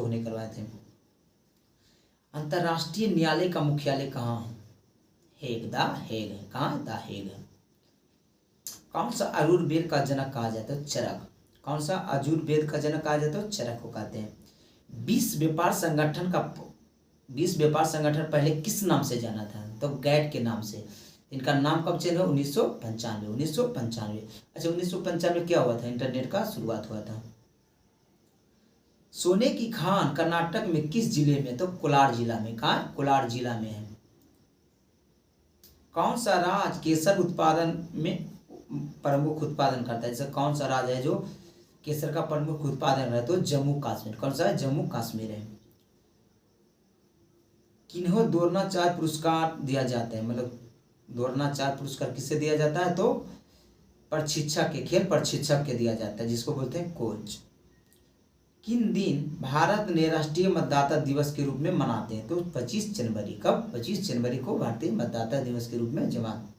ने करवाए थे। अंतर्राष्ट्रीय न्यायालय का मुख्यालय कहाँ है? Hague, the Hague. कहाँ? The Hague. कौन सा आयुर्वेद का जनक कहा जाता है? चरक। कौन सा आयुर्वेद का जनक कहा जाता है? चरक को कहते हैं। विश्व व्यापार संगठन पहले किस नाम से जाना था? तो गैट के नाम से। इनका नाम कब चेंज हुआ? 1995। अच्छा, 1995 क्या हुआ था? इंटरनेट का शुरुआत हुआ था। सोने की खान कर्नाटक में किस जिले में? तो कोलार जिला में। कहाँ? कोलार जिला में है। कौन सा राज्य केसर उत्पादन में प्रमुख उत्पादन करता है? जैसे कौन सा राज्य है जो केसर का प्रमुख उत्पादन है? तो जम्मू कश्मीर। कौन सा है? जम्मू कश्मीर है। किन्हों द्रोणाचार्य पुरस्कार दिया जाता है? मतलब द्रोणाचार्य पुरस्कार किससे दिया जाता है? तो प्रशिक्षक के, खेल प्रशिक्षक के दिया जाता है, जिसको बोलते हैं कोच। किन दिन भारत ने राष्ट्रीय मतदाता दिवस के रूप में मनाते हैं? तो 25 जनवरी। कब? 25 जनवरी को भारतीय मतदाता दिवस के रूप में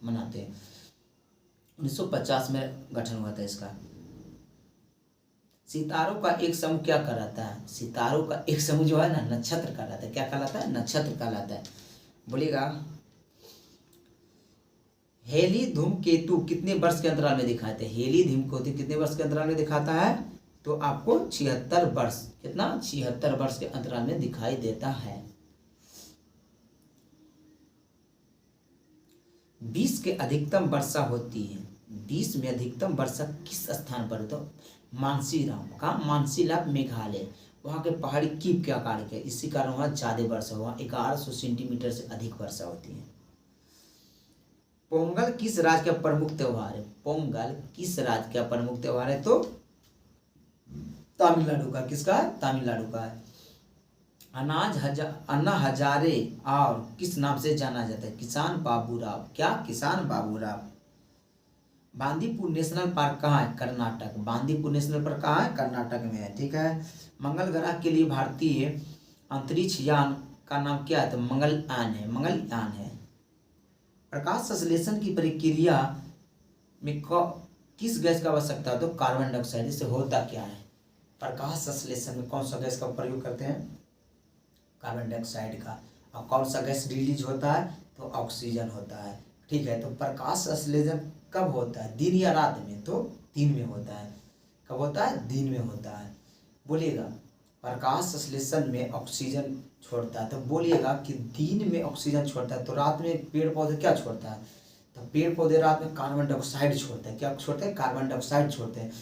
मनाते हैं। 1950 में गठन हुआ था इसका। सितारों का एक समूह क्या कहलाता है? सितारों का एक समूह जो है ना, नक्षत्र कहलाता है। क्या कहलाता है? नक्षत्र कहलाता है। बोलिएगा, हेली धूमकेतु कितने वर्ष के अंतराल में दिखाते हैं? हेली धूमकेतु कितने वर्ष के अंतराल में दिखाता है? तो आपको 76 वर्ष। कितना? 76 वर्ष के अंतराल में दिखाई देता है। विश्व के अधिकतम वर्षा होती है। विश्व में अधिकतम वर्षा किस स्थान पर? तो मानसीराम का, मानसीराम मेघालय। वहाँ के पहाड़ी कीप के आकार के, इसी कारण वहाँ ज्यादा वर्षा, वहाँ 1100 सेंटीमीटर से अधिक वर्षा होती है। पोंगल किस राज्य का प्रमुख त्योहार है? पोंगल किस राज्य का प्रमुख त्योहार है? तो तमिलनाडु का। किसका है? तमिलनाडु का है। अन्ना हजारे और किस नाम से जाना जाता है? किसान बाबूराव। क्या? किसान बाबूराव। बांदीपुर नेशनल पार्क कहाँ है? कर्नाटक। बांदीपुर नेशनल पार्क कहाँ है? कर्नाटक में है। ठीक है। मंगल ग्रह के लिए भारतीय अंतरिक्ष यान का नाम क्या है? तो मंगलयान है। मंगलयान है। प्रकाश संश्लेषण की प्रक्रिया में किस गैस का आवश्यकता है? तो कार्बन डाइऑक्साइड। इससे होता क्या है? प्रकाश संश्लेषण में कौन सा गैस का प्रयोग करते हैं? कार्बन डाइऑक्साइड का। और कौन सा गैस रिलीज होता है? तो ऑक्सीजन होता है। ठीक है। तो प्रकाश संश्लेषण कब होता है? दिन या रात में? तो दिन में होता है। कब होता है? दिन में होता है। बोलिएगा, प्रकाश संश्लेषण में ऑक्सीजन छोड़ता है। तो बोलिएगा कि दिन में ऑक्सीजन छोड़ता है, तो रात में पेड़ पौधे क्या छोड़ता है? तो पेड़ पौधे रात में कार्बन डाइऑक्साइड छोड़ते हैं। क्या छोड़ते हैं? कार्बन डाइऑक्साइड छोड़ते हैं।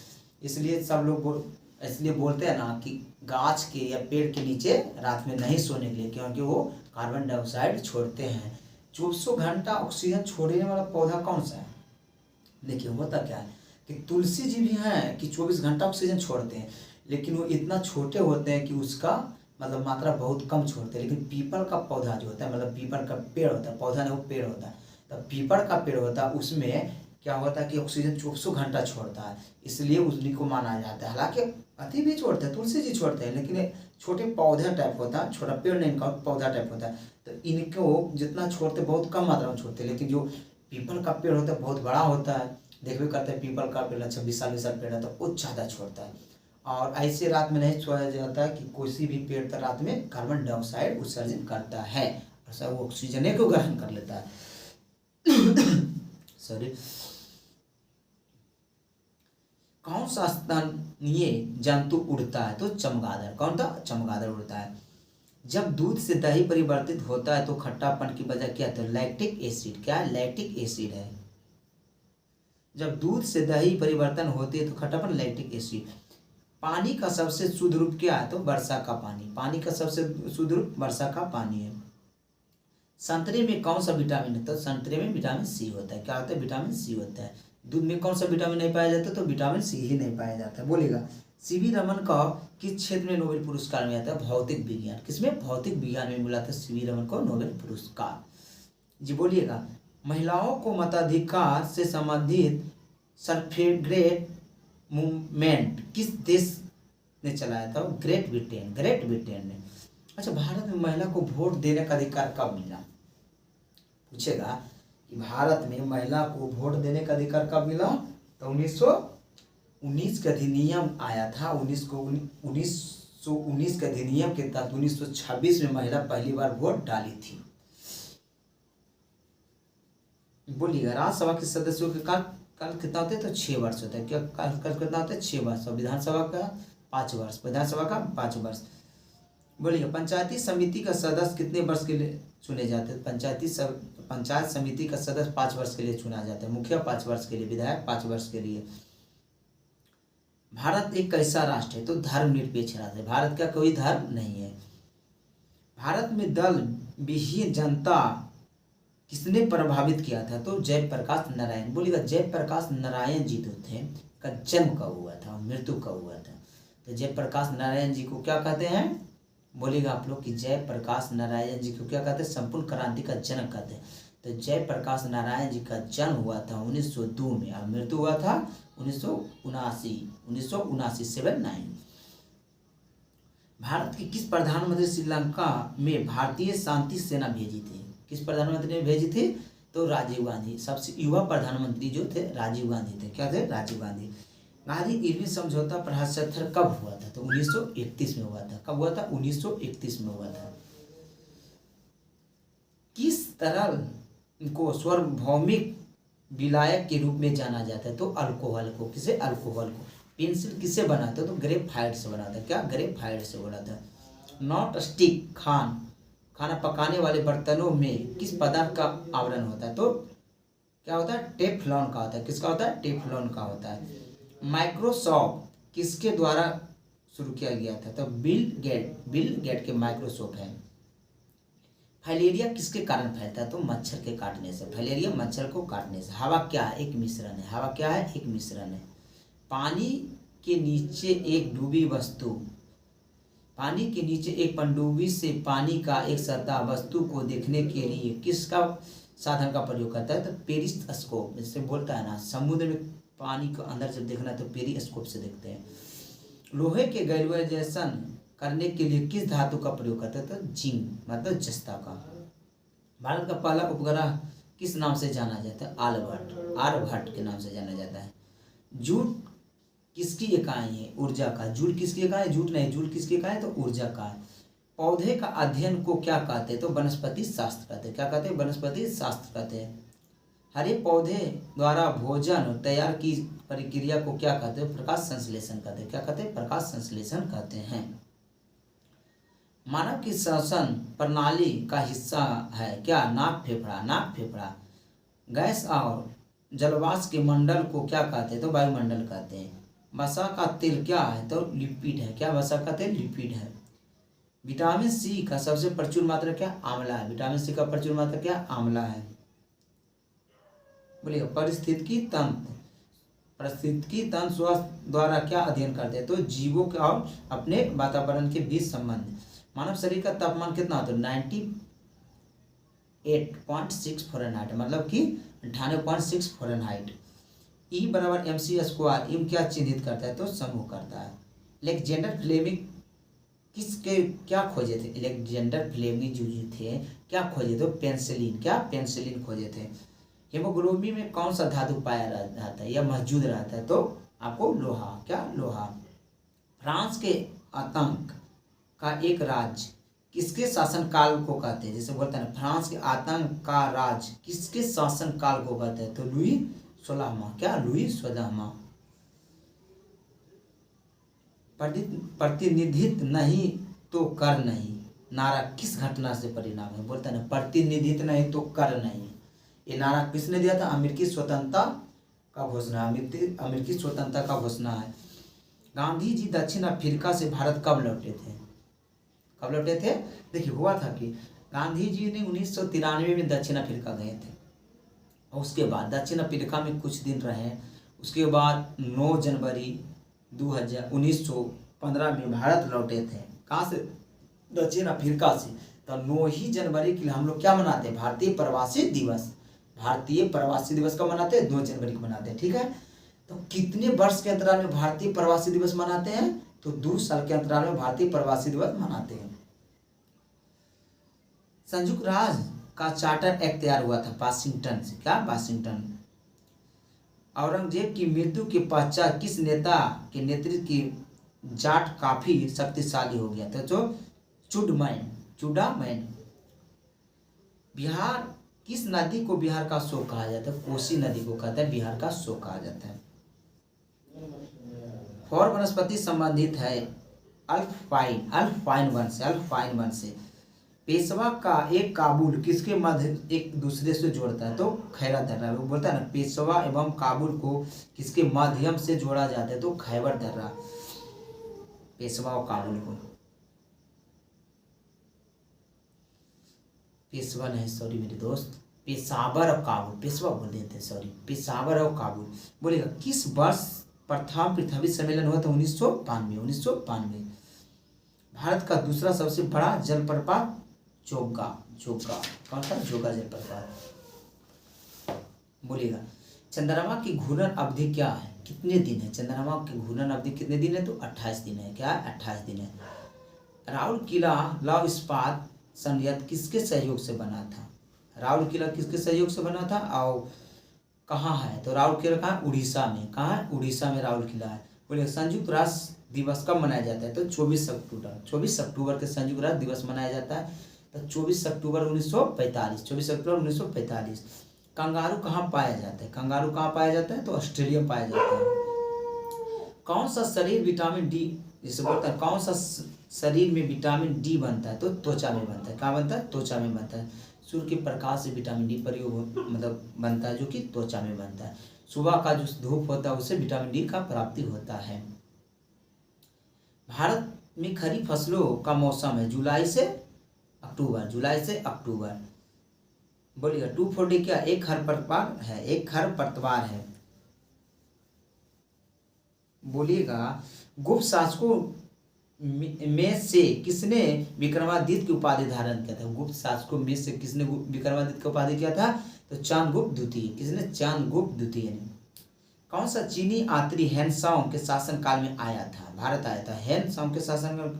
इसलिए सब लोग इसलिए बोलते हैं ना कि गाछ के या पेड़ के नीचे रात में नहीं सोने के लिए, क्योंकि वो कार्बन डाइऑक्साइड छोड़ते हैं। 24 घंटा ऑक्सीजन छोड़ने वाला पौधा कौन सा है? देखिए, होता क्या है कि तुलसी जी भी हैं कि 24 घंटा ऑक्सीजन छोड़ते हैं, लेकिन वो इतना छोटे होते हैं कि उसका मतलब मात्रा बहुत कम छोड़ते हैं। लेकिन पीपल का पौधा जो होता है, मतलब पीपल का पेड़ होता है, पौधा नहीं वो पेड़ होता है, तो पीपल का पेड़ होता है, उसमें क्या होता है कि ऑक्सीजन 24 घंटा छोड़ता है, इसलिए उसी को माना जाता है। हालांकि अति भी छोड़ते हैं, तुलसी जी छोड़ते हैं, लेकिन छोटे पौधे टाइप होता है, छोटा पेड़ नहीं, इनका पौधा टाइप होता है, तो इनको जितना छोड़ते बहुत कम मात्रा में छोड़ते हैं। लेकिन जो पीपल का पेड़ होता है बहुत बड़ा होता है, देखते करते हैं पीपल का पेड़ 26 साल पेड़ है, तो वो ज़्यादा छोड़ता है। और ऐसे रात में नहीं छोड़ा जाता है कि कोई भी पेड़ तो रात में कार्बन डाइऑक्साइड उत्सर्जन करता है, ऐसा वो ऑक्सीजन को ग्रहण कर लेता है। सॉरी। कौन सा स्तनीय जंतु उड़ता है? तो चमगादड़। कौन था? चमगादड़ उड़ता है। जब दूध से दही परिवर्तित होता है तो खट्टापन की वजह क्या है? तो लैक्टिक एसिड। क्या है? लैक्टिक एसिड है। जब दूध से दही परिवर्तन होती है तो खट्टापन, लैक्टिक एसिड। पानी का सबसे शुद्ध रूप क्या है? तो वर्षा का पानी। पानी का सबसे शुद्ध रूप वर्षा का पानी है। संतरे में कौन सा विटामिन है? तो संतरे में विटामिन सी होता है। क्या होता है? विटामिन सी होता है। दूध में कौन सा विटामिन नहीं पाया जाता? तो विटामिन सी ही नहीं पाया जाता है। बोलेगा, सीवी रमन का किस क्षेत्र में नोबेल पुरस्कार मिला था? भौतिक विज्ञान। किसमें? भौतिक विज्ञान में मिला था सीवी रमन को नोबेल पुरस्कार। जी बोलिएगा, महिलाओं को मताधिकार से संबंधित सफरेगेट मूवमेंट किस देश ने चलाया था? Great Britain. ग्रेट ब्रिटेन ने। अच्छा, भारत में महिला को वोट देने का अधिकार कब मिला? पूछेगा कि भारत में महिला को वोट देने का अधिकार कब मिला? तो 1919 का अधिनियम आया था। 1919 1919 के अधिनियम के तहत 1926 में महिला पहली बार वोट डाली थी। बोलिएगा, राज्यसभा के सदस्यों के काल कितना होते हैं? तो 6 वर्ष होता है। क्या काल कितना होता है? 6 वर्ष। और विधानसभा का 5 वर्ष। विधानसभा का 5 वर्ष। बोलिए, पंचायती समिति का सदस्य कितने वर्ष के लिए चुने जाते हैं? पंचायत समिति का सदस्य 5 वर्ष के लिए चुना जाता है। मुखिया 5 वर्ष के लिए, विधायक 5 वर्ष के लिए। भारत एक कैसा राष्ट्र है? तो धर्मनिरपेक्ष राष्ट्र है। भारत का कोई धर्म नहीं है। भारत में दल विहीन जनता किसने प्रभावित किया था? तो जयप्रकाश नारायण। बोलिएगा, जयप्रकाश नारायण जी जो थे का जन्म कब हुआ था, मृत्यु कब हुआ था? तो जयप्रकाश नारायण जी को क्या कहते हैं? बोलिएगा आप लोग कि जयप्रकाश नारायण जी को क्या कहते हैं? संपूर्ण क्रांति का जनक कहते हैं। तो जयप्रकाश नारायण जी का जन्म हुआ था 1902 में और मृत्यु हुआ था 1979। 79। भारत के किस प्रधानमंत्री श्रीलंका में भारतीय शांति सेना भेजी थी? किस प्रधानमंत्री ने भेजी थी? तो राजीव गांधी। सबसे युवा प्रधानमंत्री जो थे राजीव गांधी थे। क्या थे? राजीव गांधी। गांधी इरविन समझौता पर हस्ताक्षर कब हुआ था? तो 1931 में हुआ था। कब हुआ था? 1931 में हुआ था। किस तरल को सार्वभौमिक विलायक के रूप में जाना जाता है? तो अल्कोहल को। किसे? अल्कोहल को। पेंसिल किससे बनाते हो? तो ग्रेफाइट से बनाता है। क्या? ग्रेफाइट से बनाता है। नॉट स्टिक खाना पकाने वाले बर्तनों में किस पदार्थ का आवरण होता है? तो क्या होता है? टेफ्लॉन का होता है। किसका होता है? टेफ्लॉन का होता है। माइक्रोसॉफ्ट किसके द्वारा शुरू किया गया था? तो बिल गेट के माइक्रोसॉफ्ट है। फाइलेरिया किसके कारण फैलता है? तो मच्छर के काटने से। फाइलेरिया मच्छर को काटने से। हवा क्या है? एक मिश्रण है। हवा क्या है? एक मिश्रण है। पानी के नीचे एक डूबी वस्तु, पानी के नीचे एक पनडुब्बी से पानी का एक सतह वस्तु को देखने के लिए किसका साधन का प्रयोग करता है? तो पेरिस्कोप। इससे बोलता है ना, समुद्र में पानी को अंदर जब देखना है तो पेरिस्कोप से देखते हैं। लोहे के गैल्वेनाइजेशन करने के लिए किस धातु का प्रयोग करते हैं? तो जिंक, मतलब जस्ता का। भारत का पहला उपग्रह किस नाम से जाना जाता है? आर्यभट्ट के नाम से जाना जाता है। जूट किसकी इकाई है? ऊर्जा का। जूट किसकी इकाई है? जूट नहीं, जूट किसकी इकाई है? तो ऊर्जा का है। पौधे का अध्ययन को क्या कहते हैं? तो वनस्पति शास्त्र कहते हैं। क्या कहते हैं? वनस्पति शास्त्र कहते हैं। हरे पौधे द्वारा भोजन तैयार की प्रक्रिया को क्या कहते हैं? प्रकाश संश्लेषण कहते हैं। क्या कहते हैं? प्रकाश संश्लेषण कहते हैं। मानव की श्वसन प्रणाली का हिस्सा है क्या? नाक फेफड़ा। नाक फेफड़ा। गैस और जलवाष्प के मंडल को क्या कहते हैं? तो वायुमंडल कहते हैं। वसा का तेल क्या है? तो लिपिड है। क्या? वसा का तेल लिपिड है। विटामिन सी का सबसे प्रचुर मात्रा क्या? आंवला है। विटामिन सी का प्रचुर मात्रा क्या? आंवला है। बोलिए, पारिस्थितिकी तंत्र स्वास्थ्य द्वारा क्या अध्ययन करते हैं? तो जीवों के और अपने वातावरण के बीच संबंध। मानव शरीर का तापमान कितना होता है? 98.6 फ़ारेनहाइट, मतलब कि 98.6 फ़ारेनहाइट। ई बराबर mc²। इम क्या चिन्हित करता है? तो समूह करता है। अलेक्जेंडर फ्लेमिंग किसके क्या खोजे थे? अलेक्जेंडर फ्लेमिंग जो थे क्या खोजे थे? पेंसिलिन। क्या? पेंसिलिन खोजे थे। हेमोग्लोबिन में कौन सा धातु पाया रहता है या मौजूद रहता है? तो आपको लोहा। क्या? लोहा। फ्रांस के आतंक का एक राज्य किसके शासन काल को कहते हैं? जैसे बोलते हैं फ्रांस के आतंक का राज किसके शासन काल को कहते हैं? तो लुई 16वां। क्या? लुई 16वां। प्रतिनिधित्व नहीं तो कर नहीं नारा किस घटना से परिणाम है? बोलते हैं प्रतिनिधित्व नहीं तो कर नहीं। ये नारा किसने दिया था? अमेरिकी स्वतंत्रता का घोषणा। अमेरिकी स्वतंत्रता का घोषणा है। गांधी जी दक्षिण अफ्रीका से भारत कब लौटे थे? कब लौटे थे? देखिए, हुआ था कि गांधी जी ने 1993 में दक्षिण अफ्रीका गए थे और उसके बाद दक्षिण अफ्रीका में कुछ दिन रहे। उसके बाद 9 जनवरी 1915 में भारत लौटे थे। कहाँ से? दक्षिण अफ्रीका से। तो 9 ही जनवरी के लिए हम लोग क्या मनाते हैं? भारतीय प्रवासी दिवस। भारतीय प्रवासी दिवस कब मनाते हैं? 2 जनवरी को मनाते हैं। ठीक है। तो कितने वर्ष के अंतराल में भारतीय प्रवासी दिवस मनाते हैं? तो 2 साल के अंतराल में भारतीय प्रवासी दिवस मनाते हैं। संयुक्त राज्य का चार्टर एक्ट तैयार हुआ था वाशिंगटन से। क्या? वाशिंगटन। औरंगजेब की मृत्यु के पश्चात किस नेता के नेतृत्व की जाट काफी शक्तिशाली हो गया था। तो चुडामैन। बिहार, किस नदी को बिहार का शोक कहा जाता है? कोसी नदी को कहते हैं बिहार का शोक कहा जाता है। फॉर वनस्पति संबंधित है अल्पाइन वन से। पेशवा का एक काबुल किसके मध्य एक दूसरे से जोड़ता है? तो खैबर दर्रा। वो बोलता है ना, पेशवा एवं काबुल को किसके माध्यम से जोड़ा जाता है? तो खैबर दर्रा, पेशवा और काबुल को। पेशवा नहीं, सॉरी मेरे दोस्त, पेशावर और काबुल, पेशवा बोल देते, सॉरी, पेशावर और काबुल। बोलेगा किस वर्ष प्रथम पृथ्वी सम्मेलन हुआ था? 1992। भारत का दूसरा सबसे बड़ा जलप्रपात जोगा कौन सा? जोगा जलप्रपात। बोलेगा चंद्रमा की घूर्णन अवधि क्या है? कितने दिन है? चंद्रमा की घूर्णन अवधि कितने दिन है? तो 28 दिन है। क्या है? 28 दिन है। राउरकेला लौह इस्पात संयंत्र किसके सहयोग से बना था? राउरकेला किसके सहयोग से बना था और कहाँ है? तो राउरकेला कहाँ? उड़ीसा में। कहाँ है? उड़ीसा में राउरकेला है। बोले संयुक्त राष्ट्र दिवस कब मनाया जाता है? तो 24 अक्टूबर के संयुक्त राष्ट्र दिवस मनाया जाता है। तो 24 अक्टूबर 1945। कंगारू कहाँ पाया जाता है? कंगारू कहाँ पाया जाता है? तो ऑस्ट्रेलिया में पाया जाता है। कौन सा शरीर विटामिन डी, जिसे बोलता है कौन सा शरीर में विटामिन डी बनता है? तो त्वचा में बनता है। कहाँ बनता है? त्वचा में बनता है। सूर्य के प्रकाश से विटामिन डी प्रयोग मतलब बनता है, जो कि त्वचा में बनता है। सुबह का जो धूप होता है उससे विटामिन डी का प्राप्ति होता है। भारत में खरीफ फसलों का मौसम है जुलाई से अक्टूबर। बोलिएगा 240 क्या? एक खरपतवार है। बोलिएगा गुप्त शासकों में से किसने विक्रमादित्य की उपाधि धारण किया था? गुप्त शासकों में से किसने विक्रमादित्य की उपाधि किया था? तो चांद्रगुप्त द्वितीय। किसने? चांद्रगुप्त द्वितीय ने। कौन सा चीनी यात्री हेनसांग के शासन काल में आया था? भारत आया था। हेनसांग के शासन काल।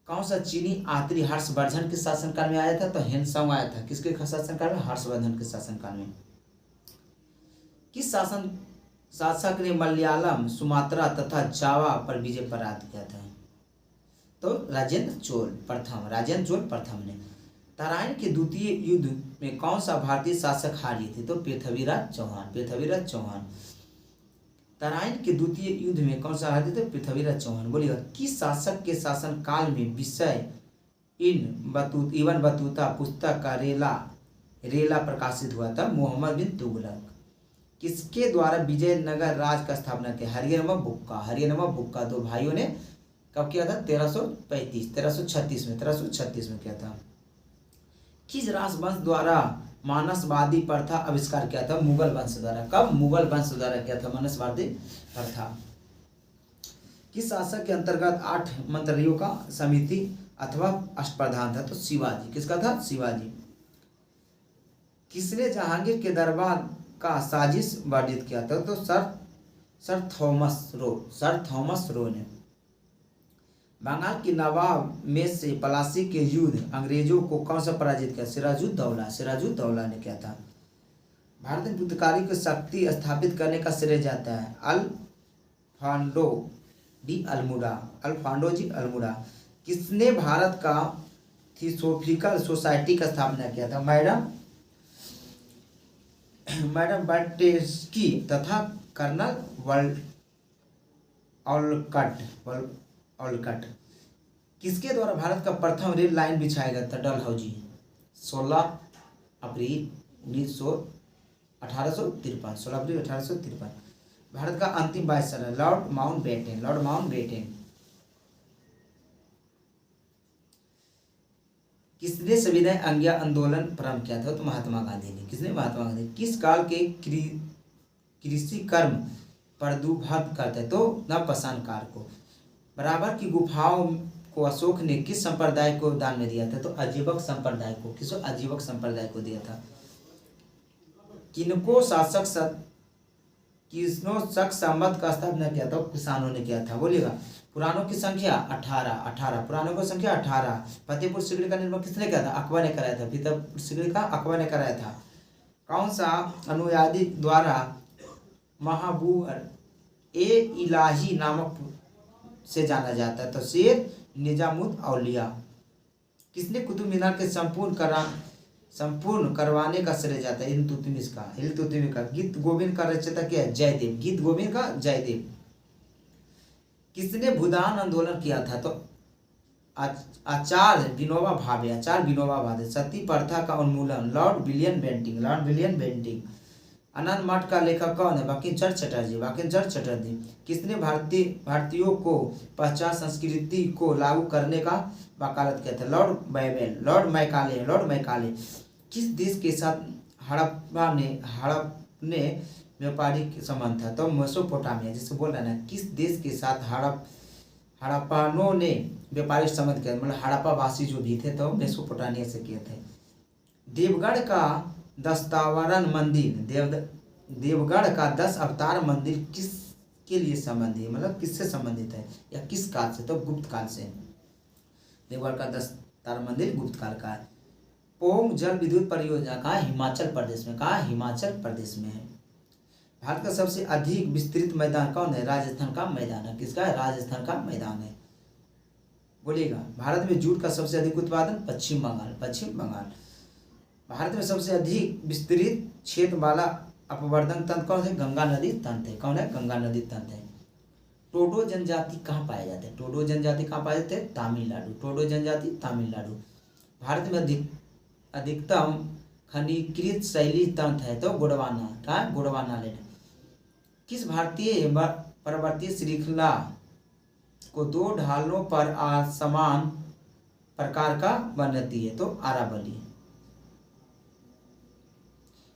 कौन सा चीनी यात्री हर्षवर्धन के शासन काल में आया था? तो हेनसांग आया था। किसके शासन काल में? हर्षवर्धन के शासन काल में। किस शासक ने मलयालम, सुमात्रा तथा जावा पर विजय प्राप्त किया था? तो राजेंद्र चोल प्रथम ने। तराइन के द्वितीय युद्ध में कौन सा भारतीय शासक हारी थे? तो पृथ्वीराज चौहान। तराइन के द्वितीय युद्ध में कौन सा हारे थे? पृथ्वीराज चौहान। बोलिएगा किस शासक के शासन काल में विषय इब्न बतूता पुस्तक का रेला प्रकाशित हुआ था? मोहम्मद बिन तुगलक। किसके द्वारा विजयनगर राज का स्थापना किया? हरियनवा बुक्का। दो भाइयों ने कब किया था? 1336 में किया था। किस राजवंश द्वारा मानसवादी प्रथा आविष्कार किया था? मुगल वंश द्वारा। कब? मुगल वंश द्वारा किया था मानसवादी प्रथा। किस शासक के अंतर्गत 8 मंत्रियों का समिति अथवा अष्टप्रधान था? तो शिवाजी। किसका था? शिवाजी। किसने जहांगीर के दरबार का साजिश वर्जित किया था? तो सर थॉमस रो ने। बंगाल की नवाब में से पलासी के युद्ध अंग्रेजों को कौन सा पराजित किया? सिराजुद्दौला ने किया था। भारत में पुर्तगाली को शक्ति स्थापित करने का श्रेय जाता है अल्फांडो जी अल्मुडा। किसने भारत का थियोसॉफिकल सोसाइटी का स्थापना किया था? मैडम बर्टेस्की तथा कर्नल ऑलकट। किसके द्वारा भारत का प्रथम रेल लाइन बिछाया गया था? डलहौजी। 16 अप्रैल 1853। भारत का अंतिम वायसराय लॉर्ड माउंटबेटन। किसने सविनय अवज्ञा आंदोलन प्रारंभ किया था? तो महात्मा गांधी ने। किसने? महात्मा गांधी। किस काल के कृषि कर्म प्रदुभव करते? तो नवपाषाण काल को। बराबर की गुफाओं को अशोक ने किस संप्रदाय को दान में दिया था? तो अजीवक संप्रदाय को। किसको? अजीवक संप्रदाय को दिया था। किसनो शक संवत का स्थापना किया था? किसानों ने किया था। बोलिएगा पुराणों की संख्या 18। पुराणों की संख्या 18। फतेहपुर सीकरी का निर्माण किसने किया था? अकबर ने कराया था। फतेहपुर सीकरी का अकबर ने कराया था। कौन सा अनुयायी द्वारा महबूब ए इलाही नामक से जाना जाता है? तो शेर निजामुद्दीन औलिया। किसने कुतुब मीनार के संपूर्ण करवाने का श्रेय जाता है? इल्तुतमिश का। इल्तुतमिश का। गीत गोविंद का रचयिता क्या है? जयदेव। गीत गोविंद का जयदेव। किसने भूदान आंदोलन किया था? तो आचार्य विनोबा भावे। आचार्य विनोबा भावे। सती प्रथा का उन्मूलन Lord William Bentinck. Lord William Bentinck. Anand Math का लेखक कौन है? बंकिम चंद्र चटर्जी। बंकिम चंद्र चटर्जी। किसने भारतीयों को पश्चात संस्कृति को लागू करने का वकालत किया था? लॉर्ड बैबल। Lord Macaulay. Lord Macaulay. किस देश के साथ हड़प्पा ने व्यापारिक संबंध था? तो मेसोपोटामिया। जिससे बोल रहे हैं ना, किस देश के साथ हड़प्पानों ने व्यापारिक संबंध किया? मतलब हड़प्पा वासी जो भी थे तो मेसोपोटामिया से किए थे। देवगढ़ का दस्तावरन मंदिर देवगढ़ का 10 अवतार मंदिर किसके लिए संबंधित है? मतलब किससे संबंधित है या किस काल से? तो गुप्त काल से। देवगढ़ का 10 अवतार मंदिर गुप्त काल का है। पोंग जल विद्युत परियोजना कहाँ है? हिमाचल प्रदेश में। कहाँ? हिमाचल प्रदेश में है। भारत का सबसे अधिक विस्तृत मैदान कौन है? राजस्थान का मैदान है। किसका है? राजस्थान का मैदान है। बोलिएगा। भारत में जूट का सबसे अधिक उत्पादन? पश्चिम बंगाल। पश्चिम बंगाल। भारत में सबसे अधिक विस्तृत क्षेत्र वाला अपवर्तन तंत्र कौन है? गंगा नदी तंत्र है। कौन है? गंगा नदी तंत्र है। टोडो जनजाति कहाँ पाए जाते हैं? टोडो जनजाति कहाँ पाए जाते हैं? तमिलनाडु। टोडो जनजाति तमिलनाडु। भारत में अधिकतम खनिकृत शैली तंत्र है? तो गोंडवाना। क्या है? गोंडवाना लैंड। किस भारतीय पर्वतीय श्रृंखला को 2 ढालों पर समान प्रकार का बनती है? तो अरावली।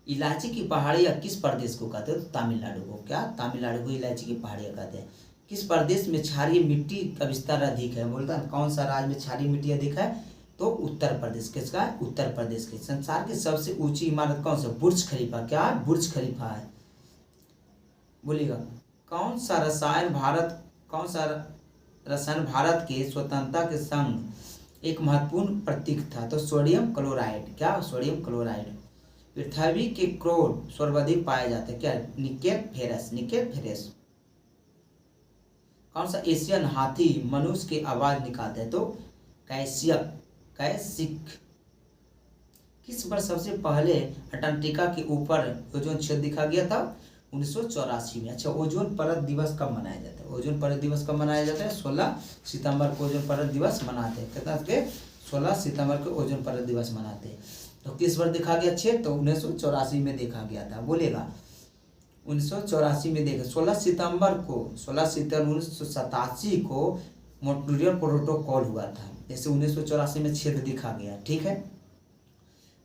इलायची की पहाड़ियाँ किस प्रदेश को कहते हैं? तो तमिलनाडु को। क्या? तमिलनाडु को इलायची की पहाड़ियाँ कहते हैं। किस प्रदेश में क्षारीय मिट्टी का विस्तार अधिक है? बोलता है कौन सा राज्य में क्षारीय मिट्टी अधिक है? तो उत्तर प्रदेश। किसका है? उत्तर प्रदेश के। संसार की सबसे ऊंची इमारत कौन सा? बुर्ज खलीफा। क्या है? बुर्ज खलीफा है। बोलिएगा। कौन सा रसायन भारत के स्वतंत्रता के संग एक महत्वपूर्ण प्रतीक था? तो सोडियम क्लोराइड। क्या? Sodium chloride. पृथ्वी के क्रोड सर्वाधिक पाए जाते हैं? क्या? Nickel ferrous. Nickel ferrous. कौन सा एशियन हाथी मनुष्य की आवाज निकालते हैं? तो कैसिक। किस वर्ष सबसे पहले अंटार्कटिका के ऊपर ओजोन क्षेत्र दिखा गया था? 1984 में। अच्छा, ओजोन परत दिवस कब मनाया जाता है? ओजोन परत दिवस कब मनाया जाता है? 16 सितंबर को ओजोन परत दिवस मनाते हैं। कितना के? 16 सितंबर को ओजोन परत दिवस मनाते हैं। तो किस वर्ष देखा गया क्षेत्र? तो 1984 में देखा गया था। बोलेगा। 1984 में देखा। 16 सितंबर 1987 को मॉन्ट्रियल प्रोटोकॉल हुआ था। जैसे 1984 में क्षेत्र दिखा गया। ठीक है।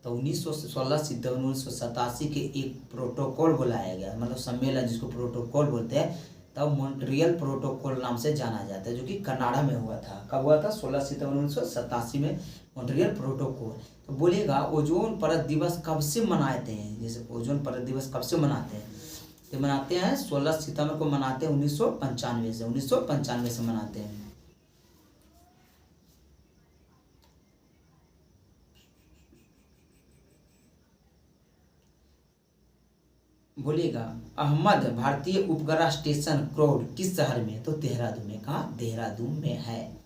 तो 16 सितंबर 1987 के एक प्रोटोकॉल बुलाया गया, मतलब सम्मेलन जिसको प्रोटोकॉल बोलते हैं, तब मॉन्ट्रियल प्रोटोकॉल नाम से जाना जाता है, जो कि कनाडा में हुआ था। कब हुआ था? 16 सितंबर 1987 में मॉन्ट्रियल प्रोटोकॉल। तो बोलिएगा ओजोन परत दिवस कब से मनाते हैं? जैसे ओजोन परत दिवस कब से मनाते हैं? तो मनाते हैं 16 सितंबर को मनाते हैं 1995 से। 1995 से मनाते हैं। बोलिएगा। अहमद भारतीय उपग्रह स्टेशन क्रोड किस शहर में? तो देहरादून में। कहाँ? देहरादून में है।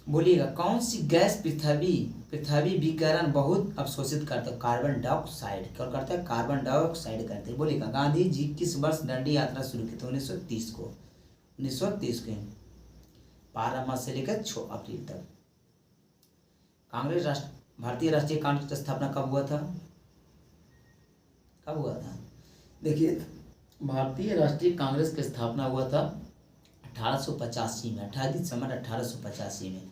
बोलिएगा। कौन सी गैस पृथ्वी विकिरण बहुत अवशोषित करता है? Carbon dioxide. क्या करता है? कार्बन डाइऑक्साइड करते हैं। बोलिएगा। गांधी जी किस वर्ष दांडी यात्रा शुरू की? तो 1930 को। 1930 के 12 मार्च से लेकर 6 अप्रैल तक। भारतीय राष्ट्रीय कांग्रेस की स्थापना कब हुआ था? कब हुआ था? देखिए, भारतीय राष्ट्रीय कांग्रेस की स्थापना हुआ था 1885 में। 28 दिसंबर 1885 में।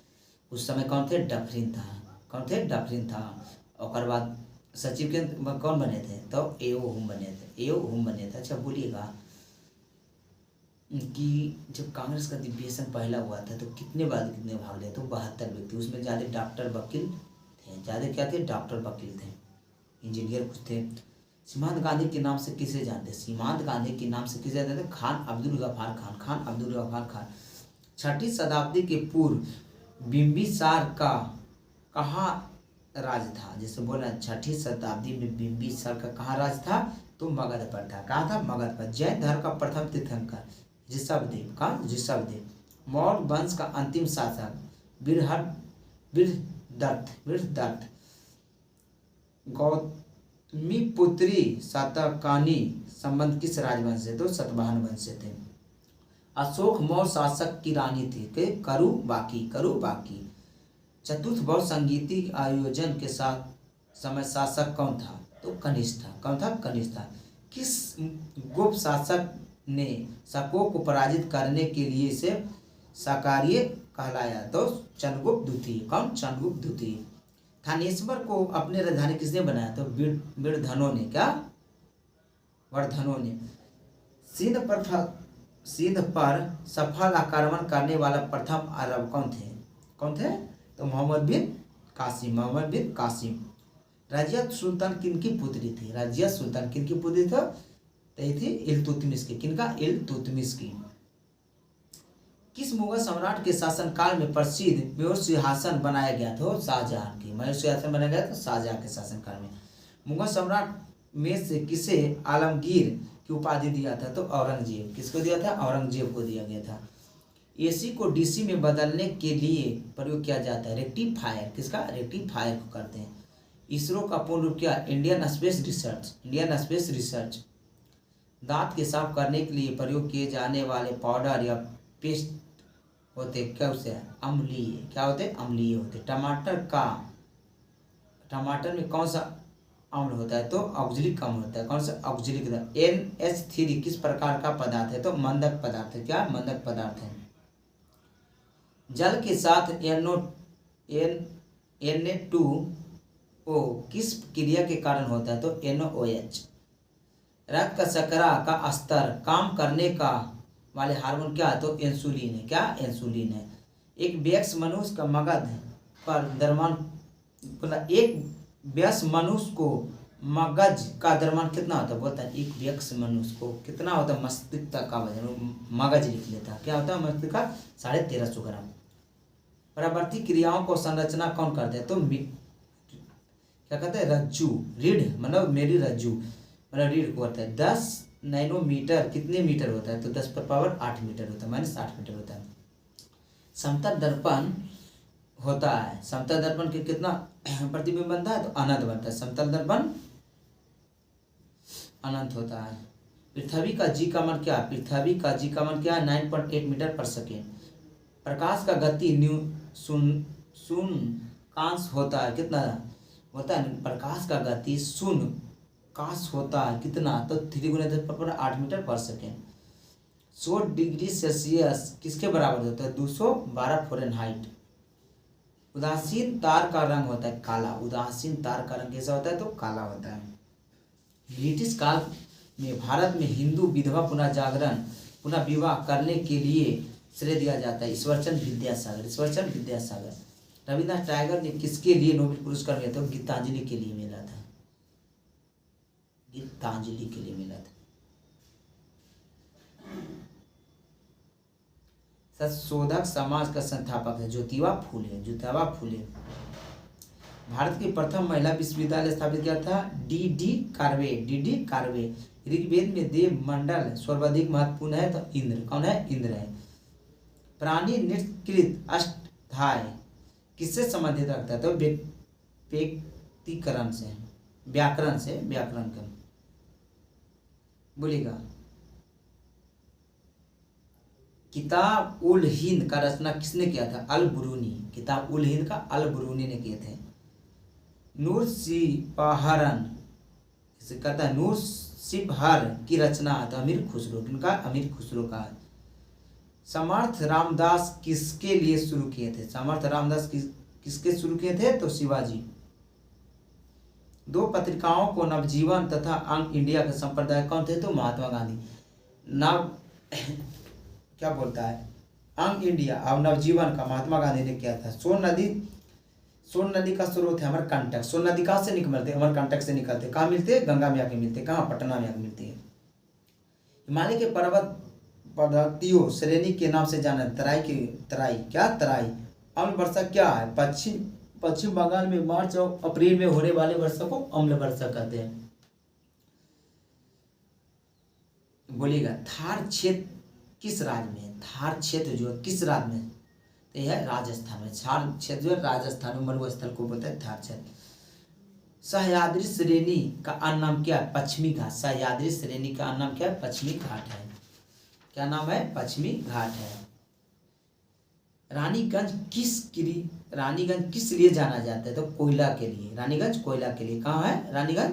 उस समय कौन थे? डफरिन था। कौन थे? डफरिन था। और बाद सचिव के कौन बने थे? तो एओ हुम बने थे। एओ हुम बने थे। अच्छा, बोलिएगा कि जब कांग्रेस का अधिवेशन पहला हुआ था तो कितने भाग लिए? तो 72 व्यक्ति। उसमें ज़्यादा डॉक्टर वकील थे। ज़्यादा क्या थे? डॉक्टर वकील थे, इंजीनियर कुछ थे। सीमांत गांधी के नाम से किसे जानते हैं? सीमांत गांधी के नाम से किसे जानते हैं? खान अब्दुल गफ्फार खान। खान अब्दुल गफ्फार खान। 6ठी शताब्दी के पूर्व बिंबिसार का कहाँ राज था? जैसे बोला 6ठी शताब्दी में बिंबिसार का कहाँ राज था? तो मगध पर था। कहाँ था? मगध पर। जैन धर्म का प्रथम तीर्थंकर ऋषभदेव का ऋषभदेव। मौर्य वंश का अंतिम शासक बृहदत्त। गौतमी पुत्री सातकर्णी संबंध किस राजवंश से? तो सातवाहन वंश से थे। अशोक मौर्य शासक की रानी थी के करुबाकी। चतुर्थ मौर्य संगीतिक आयोजन के साथ समय शासक कौन था? तो कनिष्ठ था। कौन था? कनिष्ठ था। किस गुप्त शासक ने शकों को पराजित करने के लिए इसे साकार्य कहलाया? तो चंद्रगुप्त द्वितीय। कौन? चंद्रगुप्त द्वितीय। थानेश्वर को अपने राजधानी किसने बनाया? तो वर्धनों ने। क्या? वर्धनों ने। सिंध पर सफल आक्रमण करने वाला प्रथम अरब कौन थे? तो मोहम्मद बिन कासिम। रजिया सुल्तान किनकी पुत्री थी? रजिया सुल्तान किनकी पुत्री थी? तो ये थी इल्तुतमिश की। किनका? इल्तुतमिश की। किस मुगल सम्राट के शासनकाल में प्रसिद्ध मयूर सिंहासन बनाया गया था? शाहजहां की। मयूर सिंहासन बनाया गया था शाहजहां के शासनकाल में। मुगल सम्राट में से किसे आलमगीर की उपाधि दिया था? तो औरंगजेब। किसको दिया था? औरंगजेब को दिया गया था। एसी को डीसी में बदलने के लिए प्रयोग किया जाता है रेक्टिफायर। किसका? रेक्टिफायर को करते हैं। इसरो का पूर्ण रूप क्या? Indian space research. दांत के साफ करने के लिए प्रयोग किए जाने वाले पाउडर या पेस्ट होते क्या? उसे अम्लीय। क्या होते? अम्लीय होते। टमाटर में कौन सा अम्ल होता है? तो ऑक्जेलिक अम्ल होता है। कौन सा? ऑक्जेलिक। NH3 किस प्रकार का पदार्थ है? तो मंदक पदार्थ है। क्या? मंदक पदार्थ है। जल के साथ Na2O किस क्रिया के कारण होता है? तो NOH। रक्त का शर्करा का स्तर काम करने का वाले हार्मोन क्या है? तो इंसुलिन है। क्या? इंसुलिन है। एक वयस्क मनुष्य का मगध पर द्रव्यमान एक वयस्क मनुष्य को मगज का द्रव्यमान कितना होता है? बोलता है एक वयस्क मनुष्य को कितना होता है? मस्तिष्क का वजन मगज लिख लेता है। क्या होता है? मस्तिष्क का 1350 ग्राम। परावर्ती क्रियाओं को संरचना कौन करते हैं? तो क्या कहते हैं? रज्जु। रीढ़ मतलब मेरी रज्जु मतलब रीढ़ को करता है। 10 नैनोमीटर कितने मीटर होता है? तो 10⁸ मीटर होता है, -8 मीटर होता है। समतल दर्पण होता है। समतल दर्पण के कितना प्रतिबिंब बनता है? तो अनंत बनता है। समतल दर्पण अनंत होता है। पृथ्वी का जी का मान क्या? पृथ्वी का जी का मान क्या है? 9.8 मीटर पर सेकेंड। प्रकाश का गति शून्यकांश होता है। कितना होता है? प्रकाश का गति शून्यकांश होता है कितना? तो 3 × 10⁸ मीटर पर सेकेंड। 100 डिग्री सेल्सियस किसके बराबर होता है? 212 फ़ारेनहाइट। उदासीन तार का रंग होता है काला। उदासीन तार का रंग कैसा होता है? तो काला होता है। ब्रिटिश काल में भारत में हिंदू विधवा पुनः विवाह करने के लिए श्रेय दिया जाता है ईश्वरचंद विद्यासागर। रविन्द्रनाथ टैगोर ने किसके लिए नोबेल पुरस्कार मिला था? गीतांजलि के लिए मिला था। गीतांजलि के लिए मिला था। संशोधक समाज का संस्थापक है ज्योतिबा फूले। भारत की प्रथम महिला विश्वविद्यालय स्थापित किया था डी कार्वे। ऋग्वेद में देव मंडल सर्वाधिक महत्वपूर्ण है तो इंद्र। कौन है? इंद्र है। प्राणी नृत्यकृत अष्टाध्याय किससे संबंधित रखता है? तो व्यक्तिकरण से, व्याकरण का बोलेगा। किताब उल हिंद का रचना किसने किया था? अल बुरूनी। किताब उल हिंद का अल बुरूनी ने किए थे। नूर सिपहरन इसे कहता है नूर सिपहर की रचना था अमीर खुसरो। किनका? अमीर खुसरो का। समर्थ रामदास किसके लिए शुरू किए थे? समर्थ रामदास किसके शुरू किए थे? तो शिवाजी। 2 पत्रिकाओं को नवजीवन तथा अंग इंडिया के संप्रदाय कौन थे? तो महात्मा गांधी। क्या बोलता है? अंग इंडिया और नवजीवन का महात्मा गांधी ने किया था। सोन नदी का स्रोत है अमरकंटक। सोन नदी कहाँ से निकलते? अमरकंटक से निकलते। कहाँ मिलते? गंगा में आके मिलते। कहाँ? पटना में आके मिलती है। हिमालय के पर्वत पर्वतीय श्रेणी के नाम से जाना तराई। अम्ल वर्षा क्या है? पश्चिम बंगाल में मार्च और अप्रैल में होने वाले वर्षा को अम्ल वर्षा कहते हैं। बोलिएगा थार क्षेत्र किस राज्य में है? थार क्षेत्र जो है किस राज्य में है? तो यह है राजस्थान में। थार क्षेत्र जो है राजस्थान में मरुस्थल को बोलते हैं थार क्षेत्र। सह्याद्री श्रेणी का अन्य नाम क्या है? पश्चिमी घाट। सह्याद्री श्रेणी का अन्य नाम क्या है? पश्चिमी घाट है। क्या नाम है? पश्चिमी घाट है। रानीगंज किस लिए जाना जाता है? तो कोयला के लिए। रानीगंज कोयला के लिए। कहाँ है रानीगंज?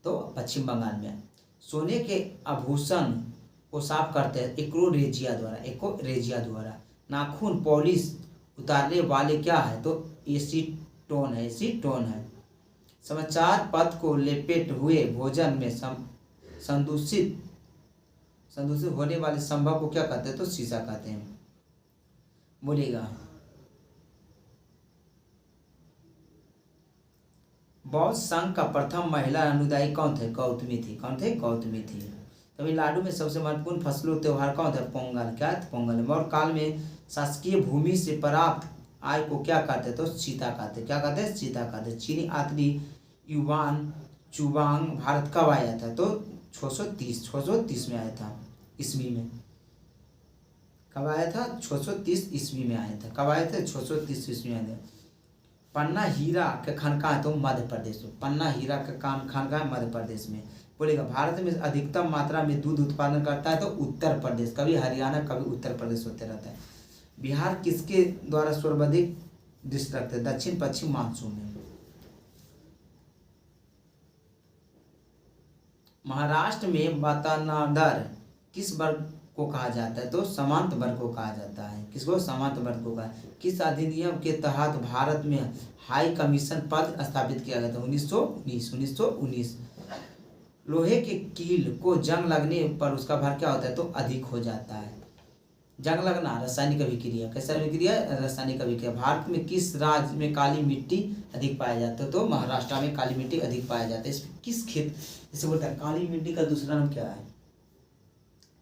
तो पश्चिम बंगाल में। सोने के आभूषण को साफ करते हैं एकोरेजिया द्वारा। नाखून पॉलिश उतारने वाले क्या है? तो एसीटोन है। समाचार पत्र को लपेट हुए भोजन में संदूषित होने वाले संभव को क्या कहते हैं? तो शीशा कहते हैं। बोलेगा बौद्ध संघ का प्रथम महिला अनुयायी कौन थे? गौतमी थी। कौन थे? गौतमी थी। तमिलनाडु में सबसे महत्वपूर्ण फसलों त्योहार कौन था? पोंगल। क्या? पोंगल। मौर्य काल में शासकीय भूमि से प्राप्त आय को क्या कहते? तो चीता कहते। क्या कहते? चीता कहते। चीनी यात्री युवान चुवांग भारत कब आया था? तो 630 में आया था ईस्वी में। कब आया था? 630 ईस्वी में आया था। कब आए थे? 630 ईस्वी में आया था। पन्ना हीरा का खानका है तो मध्य प्रदेश में। पन्ना हीरा का खानका है मध्य प्रदेश में। बोलेगा भारत में अधिकतम मात्रा में दूध उत्पादन करता है तो उत्तर प्रदेश। कभी हरियाणा कभी उत्तर प्रदेश होते रहता है। बिहार किसके द्वारा सर्वाधिक दृष्टि रखते हैं? दक्षिण पश्चिम मानसून में। महाराष्ट्र में वातानादर किस वर्ग को कहा जाता है? तो समांत वर्ग को कहा जाता है। किसको? समांत वर्ग को कहा। किस अधिनियम के तहत भारत में हाई कमीशन पद स्थापित किया गया था? 1919। लोहे के कील को जंग लगने पर उसका भार क्या होता है? तो अधिक हो जाता है। जंग लगना रासायनिक अभिक्रिया। कैसा अभिक्रिया? रासायनिक अभिक्रिया। भारत में किस राज्य में काली मिट्टी अधिक पाया जाता है? तो महाराष्ट्र में काली मिट्टी अधिक पाया जाता है। इसमें किस खेत जैसे बोलता है काली मिट्टी का दूसरा नाम क्या है?